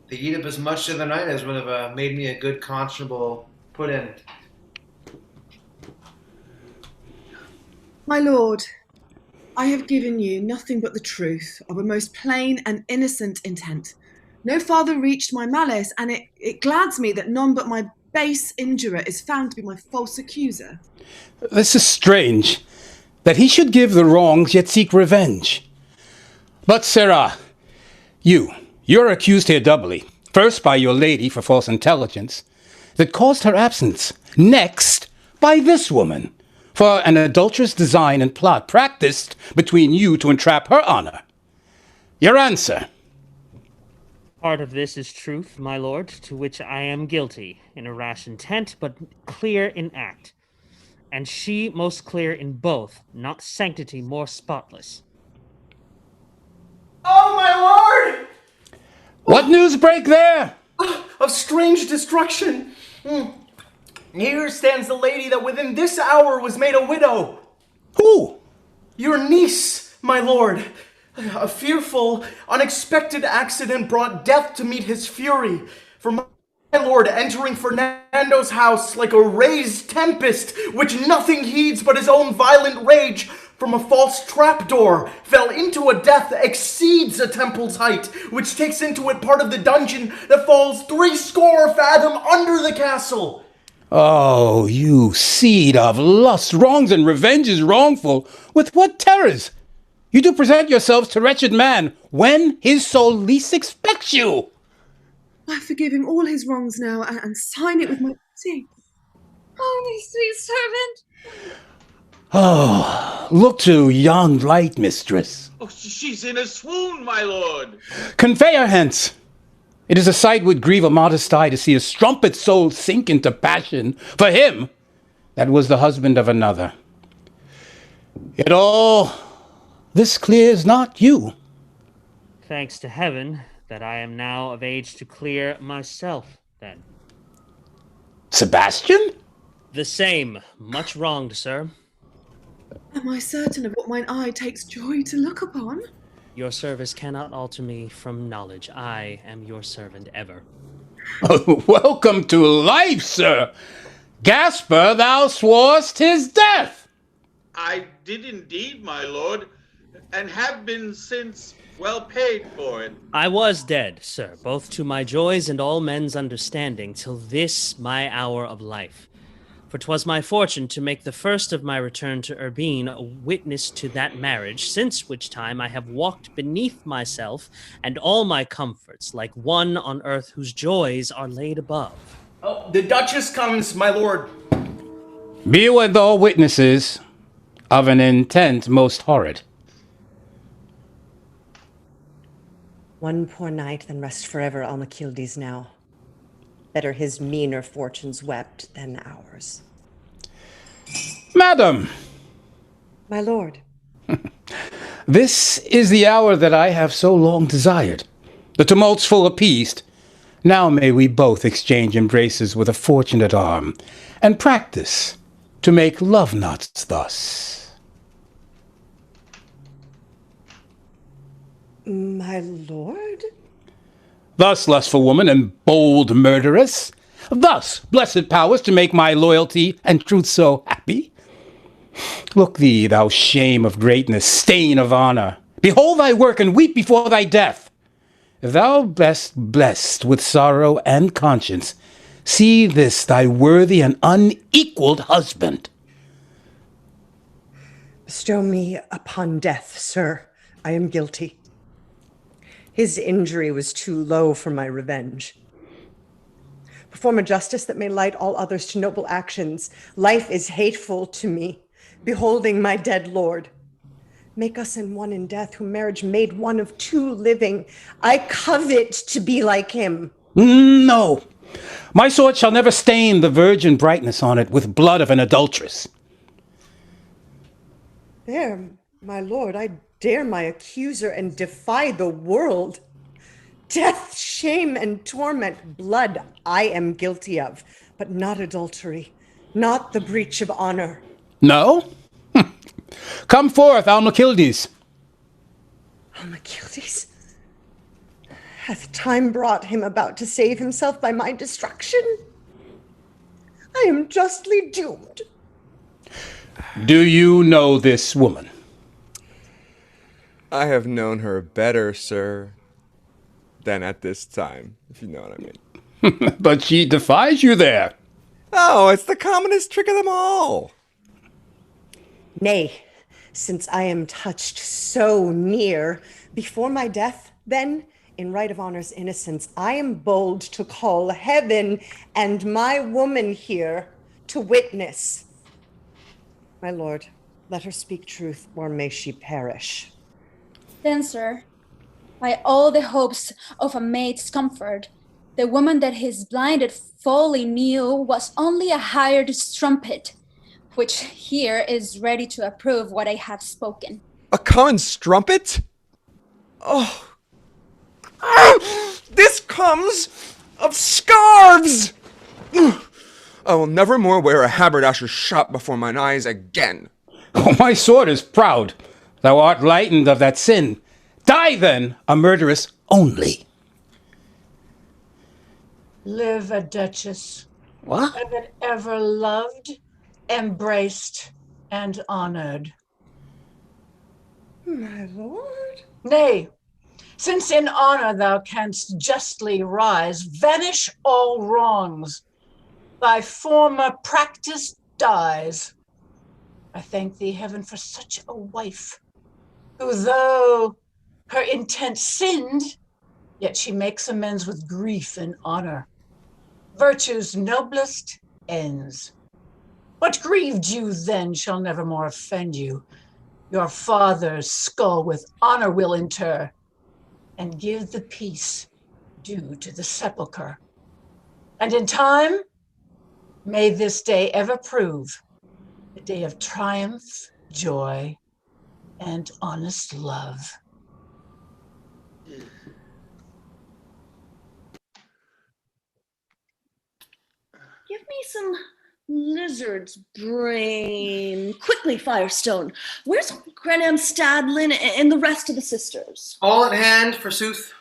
They eat up as much of the night as would have made me a good conscionable put in. My lord, I have given you nothing but the truth of a most plain and innocent intent. No farther reached my malice, and it glads me that none but my base injurer is found to be my false accuser. This is strange, that he should give the wrongs yet seek revenge. But, Sarah, you're accused here doubly. First by your lady for false intelligence that caused her absence. Next, by this woman for an adulterous design and plot practiced between you to entrap her honor. Your answer? Part of this is truth, my lord, to which I am guilty, in a rash intent, but clear in act. And she most clear in both, not sanctity more spotless. Oh, my lord! What news break there? Of strange destruction. Here stands the lady that within this hour was made a widow. Who? Your niece, my lord. A fearful, unexpected accident brought death to meet his fury. For my lord entering Fernando's house like a raised tempest, which nothing heeds but his own violent rage, from a false trapdoor, fell into a death that exceeds a temple's height, which takes into it part of the dungeon that falls 80 fathom under the castle. Oh, you seed of lust, wrongs and revenges wrongful, with what terrors? You do present yourselves to wretched man when his soul least expects you. I forgive him all his wrongs now and sign it with my teeth. Oh, my sweet servant. Oh, look to yon light, mistress. Oh, she's in a swoon, my lord. Convey her hence. It is a sight would grieve a modest eye to see a strumpet soul sink into passion for him that was the husband of another. Yet all this clears not you. Thanks to heaven that I am now of age to clear myself, then. Sebastian? The same. Much wronged, sir. Am I certain of what mine eye takes joy to look upon? Your service cannot alter me from knowledge. I am your servant ever. Oh, welcome to life, sir. Gasper, thou sworest his death. I did indeed, my lord, and have been since well paid for it. I was dead, sir, both to my joys and all men's understanding, till this my hour of life. For 'twas my fortune to make the first of my return to Urbine a witness to that marriage, since which time I have walked beneath myself and all my comforts, like one on earth whose joys are laid above. Oh, the Duchess comes, my lord. Be withal witnesses of an intent most horrid. One poor knight than rest forever Almachides now. Better his meaner fortunes wept than ours. Madam! My lord. This is the hour that I have so long desired. The tumult's full appeased. Now may we both exchange embraces with a fortunate arm, and practice to make love knots thus. My lord? Thus, lustful woman and bold murderess. Thus, blessed powers to make my loyalty and truth so happy. Look thee, thou shame of greatness, stain of honor. Behold thy work and weep before thy death. If thou best blessed with sorrow and conscience, see this thy worthy and unequaled husband. Bestow me upon death, sir. I am guilty. His injury was too low for my revenge. Perform a justice that may light all others to noble actions. Life is hateful to me, beholding my dead lord. Make us in one in death, whom marriage made one of two living. I covet to be like him. No, my sword shall never stain the virgin brightness on it with blood of an adulteress. There, my lord, I dare my accuser and defy the world. Death, shame, and torment, blood I am guilty of, but not adultery, not the breach of honor. No? Come forth, Almachides. Almachides? Hath time brought him about to save himself by my destruction? I am justly doomed. Do you know this woman? I have known her better, sir. than at this time, if you know what I mean. But she defies you there. Oh, it's the commonest trick of them all. Nay, since I am touched so near, before my death, then, in right of honor's innocence, I am bold to call heaven and my woman here to witness. My lord, let her speak truth, or may she perish. Then, sir, by all the hopes of a maid's comfort, the woman that his blinded folly knew was only a hired strumpet, which here is ready to approve what I have spoken. A common strumpet? Oh. This comes of scarves! I will never more wear a haberdasher's shop before mine eyes again. Oh, my sword is proud. Thou art lightened of that sin. Die then, a murderess only. Live a duchess. What? That ever loved, embraced, and honored. My lord? Nay, since in honor thou canst justly rise, vanish all wrongs. Thy former practice dies. I thank thee, heaven, for such a wife, who though her intent sinned, yet she makes amends with grief and honor. Virtue's noblest ends. What grieved you then shall never more offend you. Your father's skull with honor will inter, and give the peace due to the sepulchre. And in time, may this day ever prove a day of triumph, joy, and honest love. Give me some lizard's brain. Quickly, Firestone. Where's Granam Stadlin and the rest of the sisters? All at hand, forsooth.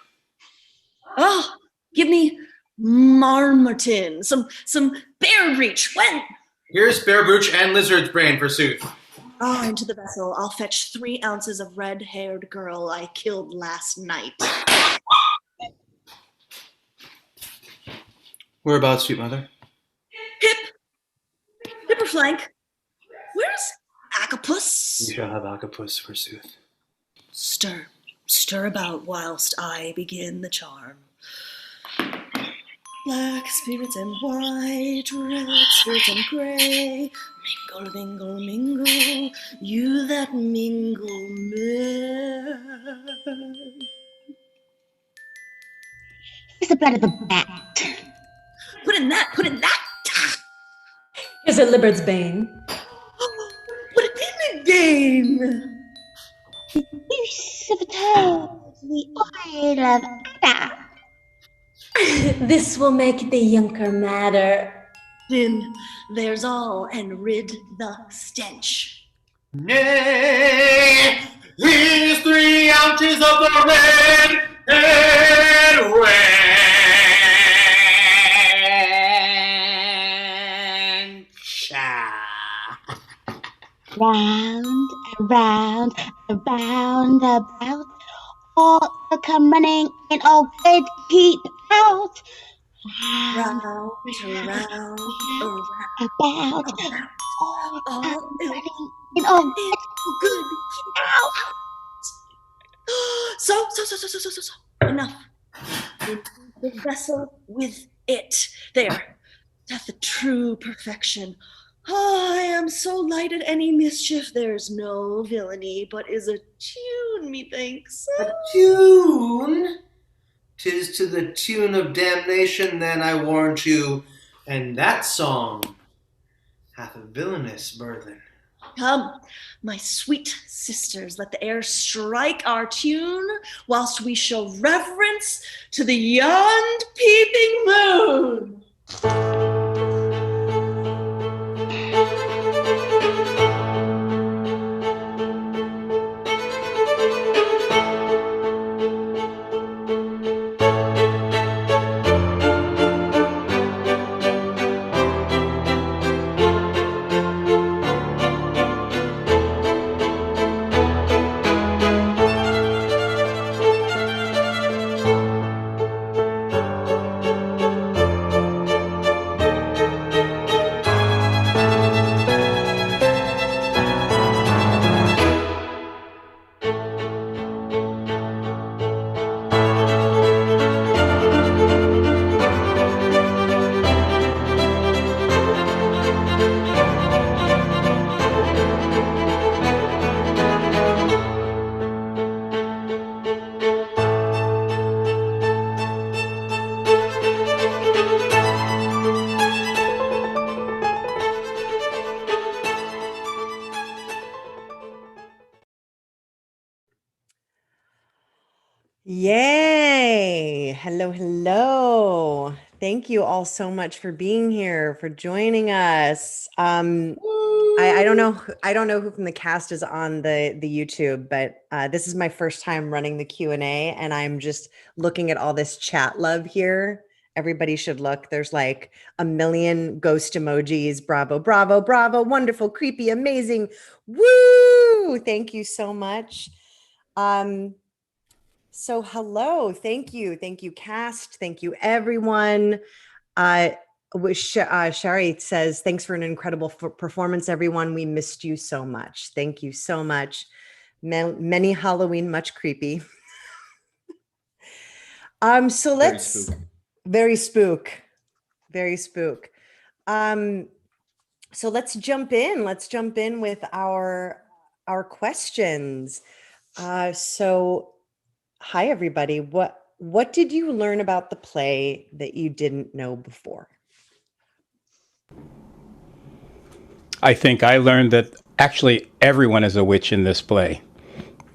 Oh, give me marmotin, some bear breech. When? Here's bear brooch and lizard's brain, forsooth. Ah, into the vessel. I'll fetch 3 ounces of red-haired girl I killed last night. Whereabouts, sweet mother? Hip or flank. Where's Acapus? You shall have Acapus, forsooth. Stir about whilst I begin the charm. Black spirits and white, red spirits and gray, mingle, mingle, mingle, you that mingle may. Here's the blood of the bat. Put in that. Here's a Liberd's bane. Put it in again. Use of a toe, the oil of Ada. This will make the yunker madder. Then there's all and rid the stench. Nay, here's 3 ounces of the red and Round, around, around, about. All the come running and all good keep out. Round, around, about. All running and all good keep out. So. Enough. The vessel with it. There. That's the true perfection. I am so light at any mischief, there's no villainy, but is a tune, methinks. A tune? 'Tis to the tune of damnation, then I warrant you, and that song hath a villainous burthen. Come, my sweet sisters, let the air strike our tune, whilst we show reverence to the yond peeping moon. Yay! Hello, hello. Thank you all so much for being here, for joining us. I don't know who from the cast is on the YouTube, but this is my first time running the Q&A, and I'm just looking at all this chat love here. Everybody should look. There's like a million ghost emojis. Bravo, bravo, bravo. Wonderful, creepy, amazing. Woo! Thank you so much. So hello, thank you, cast, thank you, everyone. Shari says, thanks for an incredible performance, everyone. We missed you so much. Thank you so much. Many Halloween, much creepy. So let's very spook. So let's jump in. Let's jump in with our questions. So hi, everybody. What did you learn about the play that you didn't know before? I think I learned that actually everyone is a witch in this play.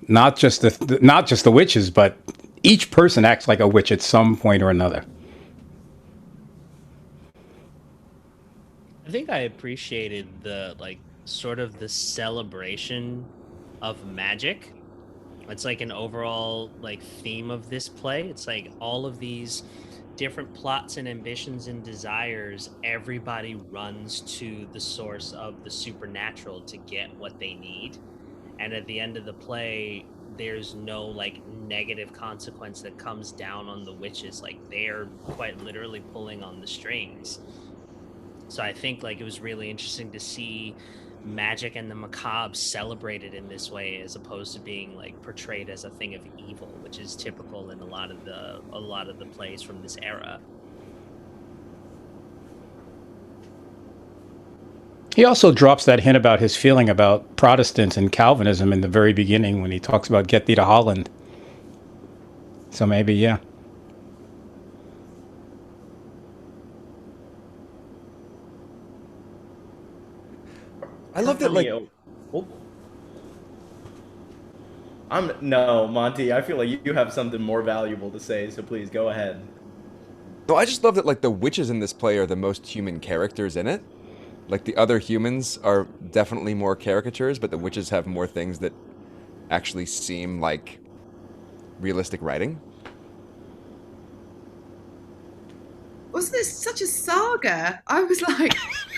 Not just the witches, but each person acts like a witch at some point or another. I think I appreciated the sort of the celebration of magic. It's like an overall theme of this play. It's like all of these different plots and ambitions and desires, everybody runs to the source of the supernatural to get what they need. And at the end of the play, there's no negative consequence that comes down on the witches. They're quite literally pulling on the strings. So I think it was really interesting to see magic and the macabre celebrated in this way, as opposed to being portrayed as a thing of evil, which is typical in a lot of the plays from this era. He also drops that hint about his feeling about Protestants and Calvinism in the very beginning when he talks about "Get thee to Holland." So maybe, yeah. I love that, no, Monty, I feel like you have something more valuable to say, so please go ahead. No, I just love that the witches in this play are the most human characters in it. The other humans are definitely more caricatures, but the witches have more things that actually seem like realistic writing. Wasn't this such a saga? I was like,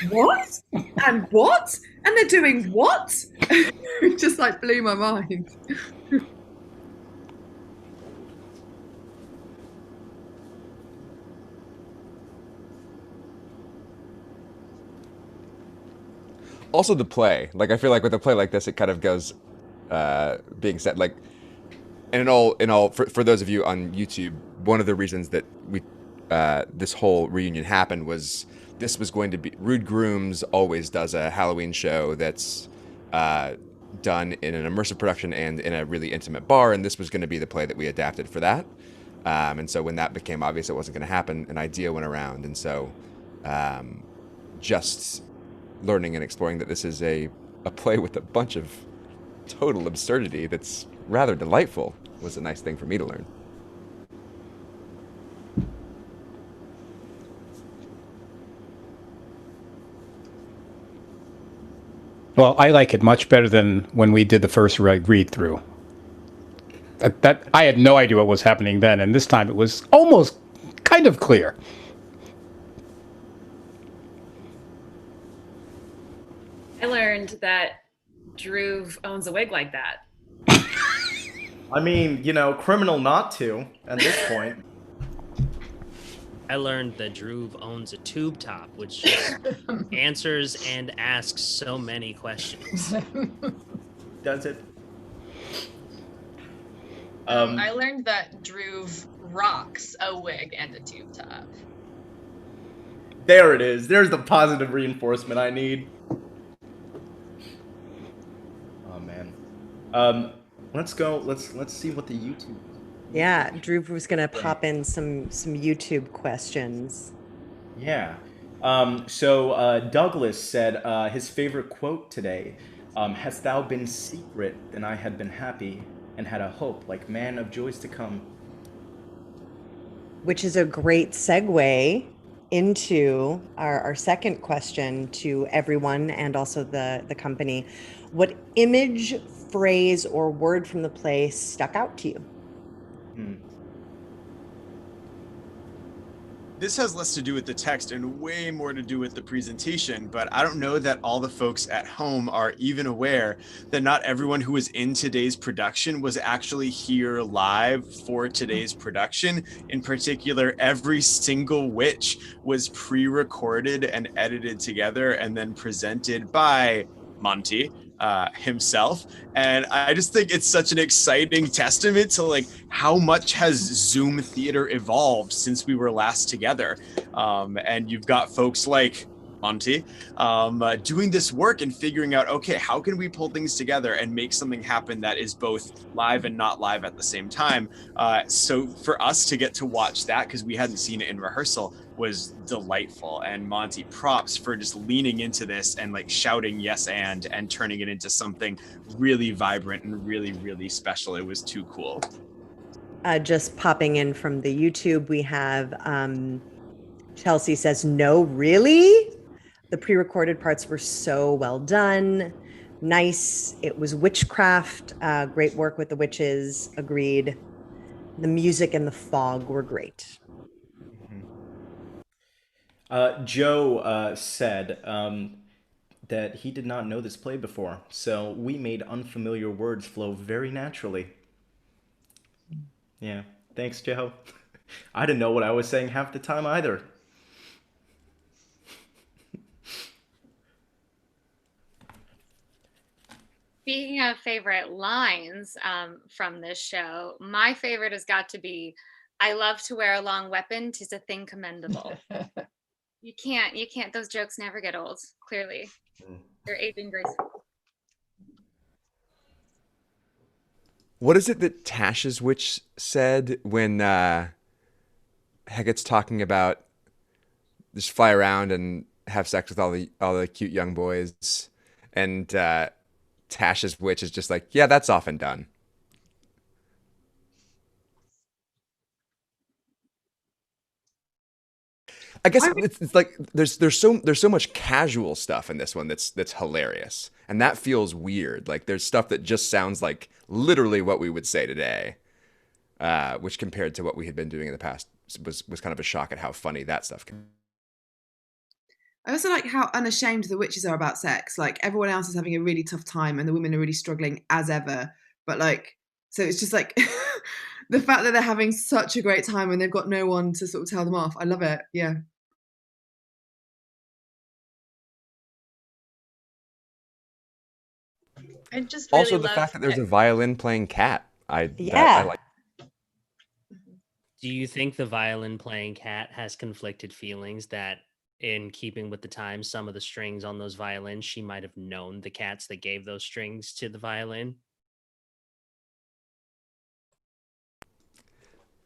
what? And what? And they're doing what? It just blew my mind. Also the play, I feel like with a play like this, it kind of goes, being said, and in all, for those of you on YouTube, one of the reasons that this whole reunion happened was this was going to be, Rude Grooms always does a Halloween show that's done in an immersive production and in a really intimate bar, and this was going to be the play that we adapted for that. And so when that became obvious it wasn't going to happen, an idea went around, and so just learning and exploring that this is a play with a bunch of total absurdity that's rather delightful was a nice thing for me to learn. Well, I like it much better than when we did the first read through. That I had no idea what was happening then, and this time it was almost kind of clear. I learned that Drew owns a wig like that. I mean, criminal not to at this point. I learned that Drew owns a tube top, which just answers and asks so many questions. Does it? I learned that Drew rocks a wig and a tube top. There it is. There's the positive reinforcement I need. Oh man. Let's go. Let's see what the YouTube. Yeah, Drew was gonna pop in some YouTube questions. Yeah. So Douglas said his favorite quote today: "Hast thou been secret, then I had been happy, and had a hope like man of joys to come." which is a great segue into our second question to everyone and also the company. What image, phrase, or word from the play stuck out to you? This has less to do with the text and way more to do with the presentation, but I don't know that all the folks at home are even aware that not everyone who was in today's production was actually here live for today's production. In particular, every single witch was pre-recorded and edited together and then presented by Monty himself. And I just think it's such an exciting testament to like how much has Zoom theater evolved since we were last together. And you've got folks like Monty doing this work and figuring out, okay, how can we pull things together and make something happen that is both live and not live at the same time. So for us to get to watch that, because we hadn't seen it in rehearsal, was delightful. And Monty, props for just leaning into this and like shouting yes and turning it into something really vibrant and really, really special. It was too cool. Just popping in from the YouTube, we have Chelsea says, no, really? The pre-recorded parts were so well done. Nice. It was witchcraft. Great work with the witches. Agreed. The music and the fog were great. Joe said that he did not know this play before, so we made unfamiliar words flow very naturally. Yeah, thanks, Joe. I didn't know what I was saying half the time either. Speaking of favorite lines from this show, my favorite has got to be, I love to wear a long weapon, 'tis a thing commendable. You can't, those jokes never get old, clearly. They're aging gracefully. What is it that Tash's witch said when Hecat's talking about just fly around and have sex with all the cute young boys, and Tash's witch is just like, yeah, that's often done. I guess it's like there's so much casual stuff in this one that's hilarious, and that feels weird. Like there's stuff that just sounds like literally what we would say today, which compared to what we had been doing in the past was kind of a shock at how funny that stuff can. I also like how unashamed the witches are about sex. Like everyone else is having a really tough time, and the women are really struggling as ever. But like, so it's just like the fact that they're having such a great time and they've got no one to sort of tell them off. I love it. Yeah. I just really Also, the fact that there's a violin playing cat. I like. Do you think the violin playing cat has conflicted feelings that, in keeping with the times, some of the strings on those violins, she might have known the cats that gave those strings to the violin?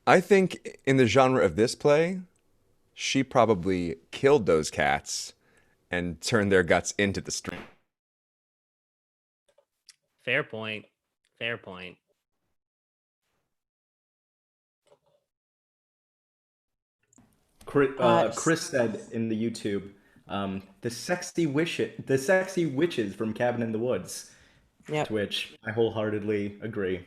I think in the genre of this play, she probably killed those cats and turned their guts into the string. Fair point. Fair point. Chris said in the YouTube, the sexy witches from Cabin in the Woods. Yep. To which I wholeheartedly agree.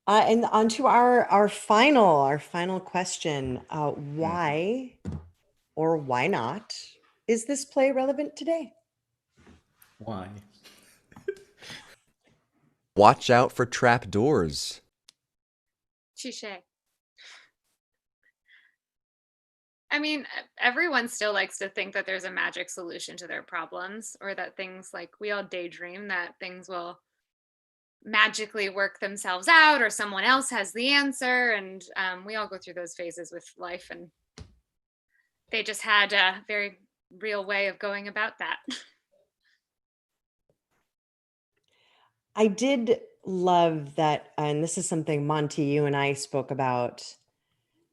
And on to our final question. Why or why not is this play relevant today? Why? Watch out for trap doors. Touche. I mean, everyone still likes to think that there's a magic solution to their problems, or that things, like, we all daydream that things will magically work themselves out, or someone else has the answer. And we all go through those phases with life, and they just had a very real way of going about that. I did love that, and this is something, Monty, you and I spoke about,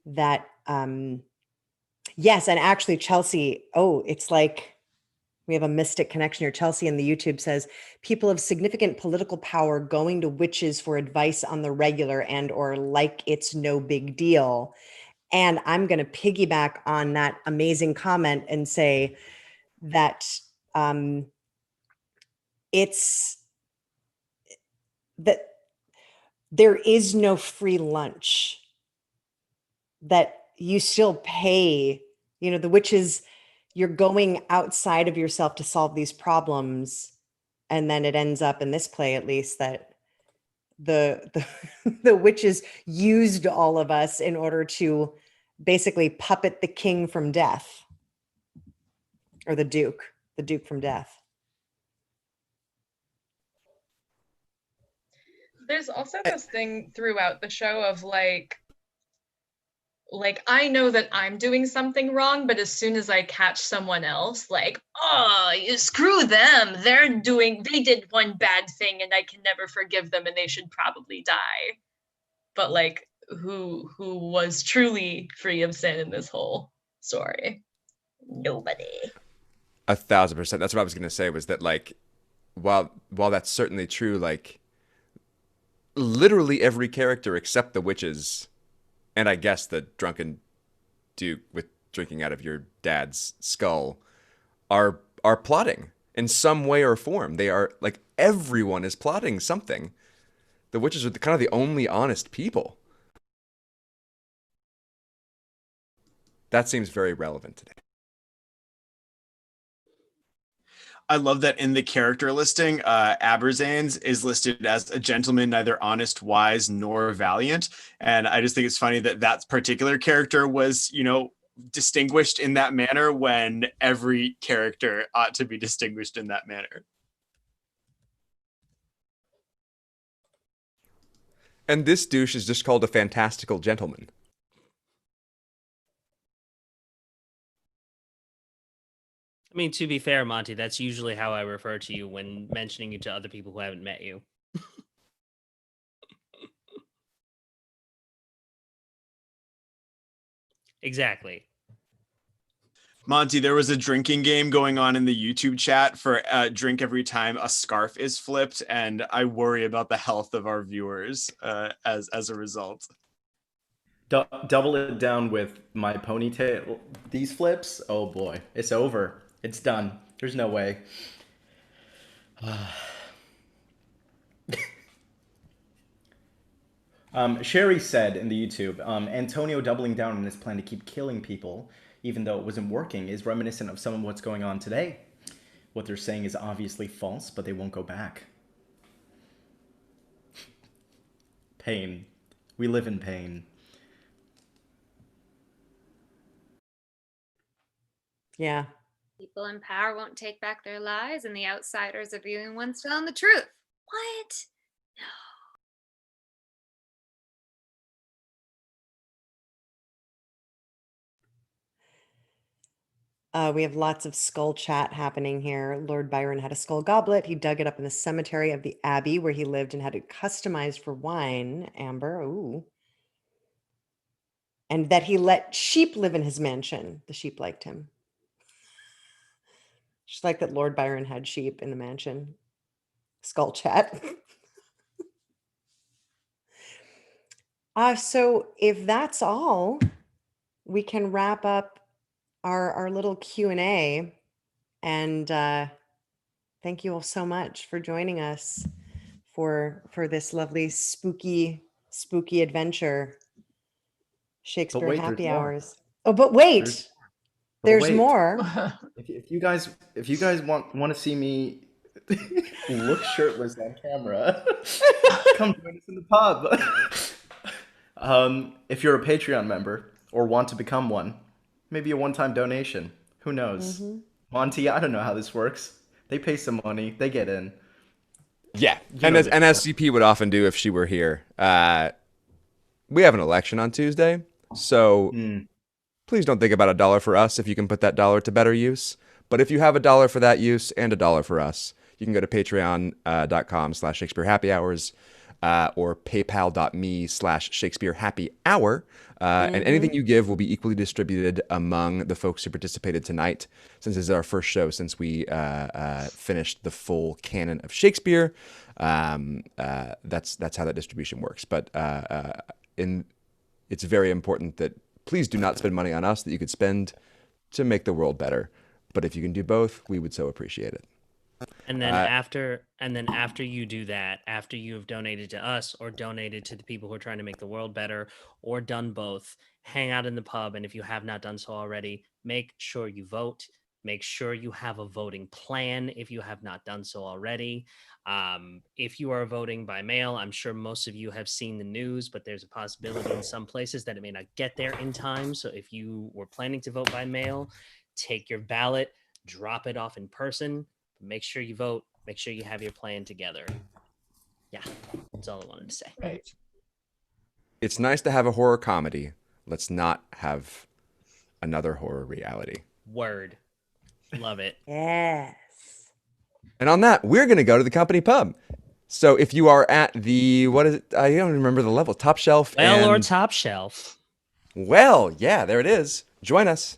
that yes, and actually, Chelsea, it's like We have a mystic connection here. Chelsea in the YouTube says, people of significant political power going to witches for advice on the regular and or like it's no big deal. And I'm going to piggyback on that amazing comment and say that it's that there is no free lunch, that you still pay, the witches, you're going outside of yourself to solve these problems. And then it ends up in this play, at least, that the the witches used all of us in order to basically puppet the king from death, or the duke from death. There's also this thing throughout the show of like I know that I'm doing something wrong, but as soon as I catch someone else, like, oh, you screw them. They did one bad thing and I can never forgive them and they should probably die. But like, who was truly free of sin in this whole story? Nobody. 1,000%. That's what I was going to say, was that like, while that's certainly true, like literally every character except the witches, and I guess the drunken duke with drinking out of your dad's skull, are plotting in some way or form. They are like, everyone is plotting something. The witches are kind of the only honest people. That seems very relevant today. I love that in the character listing, Aberzanes is listed as a gentleman, neither honest, wise, nor valiant. And I just think it's funny that that particular character was, distinguished in that manner when every character ought to be distinguished in that manner. And this douche is just called a fantastical gentleman. I mean, to be fair, Monty, that's usually how I refer to you when mentioning you to other people who haven't met you. Exactly. Monty, there was a drinking game going on in the YouTube chat for drink every time a scarf is flipped, and I worry about the health of our viewers as a result. Double it down with my ponytail. These flips, oh boy, it's over. It's done. There's no way. Sherry said in the YouTube, Antonio doubling down on his plan to keep killing people, even though it wasn't working, is reminiscent of some of what's going on today. What they're saying is obviously false, but they won't go back. Pain. We live in pain. Yeah. People in power won't take back their lies, and the outsiders are the only ones telling the truth. What? We have lots of skull chat happening here. Lord Byron had a skull goblet. He dug it up in the cemetery of the Abbey where he lived and had it customized for wine. Amber, ooh. And that he let sheep live in his mansion. The sheep liked him. Just like that Lord Byron had sheep in the mansion. Skull chat. So if that's all, we can wrap up our little Q&A. And thank you all so much for joining us for this lovely spooky adventure. Shakespeare Happy Hours. Oh, but wait. There's more. If you guys want to see me look shirtless on camera, come join us in the pub. If you're a Patreon member or want to become one, maybe a one-time donation. Who knows? Mm-hmm. Monty, I don't know how this works. They pay some money. They get in. Yeah. And as CP would often do if she were here, we have an election on Tuesday. So please don't think about $1 for us if you can put that dollar to better use. But if you have $1 for that use and $1 for us, you can go to patreon.com/Shakespeare Happy Hours. or paypal.me/Shakespeare Happy Hour. And anything you give will be equally distributed among the folks who participated tonight, since this is our first show since we finished the full canon of Shakespeare. That's how that distribution works. But it's very important that please do not spend money on us that you could spend to make the world better. But if you can do both, we would so appreciate it. And then after you do that, after you have donated to us or donated to the people who are trying to make the world better or done both, hang out in the pub. And if you have not done so already, make sure you vote. Make sure you have a voting plan if you have not done so already. If you are voting by mail, I'm sure most of you have seen the news, but there's a possibility in some places that it may not get there in time. So if you were planning to vote by mail, take your ballot, drop it off in person. Make sure you vote. Make sure you have your plan together. Yeah, that's all I wanted to say. Right. It's nice to have a horror comedy. Let's not have another horror reality. Word. Love it. Yes. And on that, we're going to go to the company pub. So if you are at the, what is it? I don't remember the level. Top shelf. Or top shelf. Well, yeah, there it is. Join us.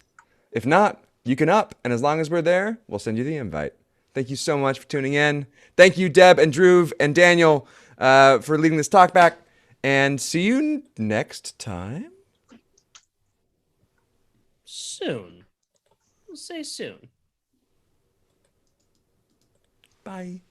If not, you can up. And as long as we're there, we'll send you the invite. Thank you so much for tuning in. Thank you, Deb and Drew and Daniel, for leading this talk back. And see you next time. Soon. We'll say soon. Bye.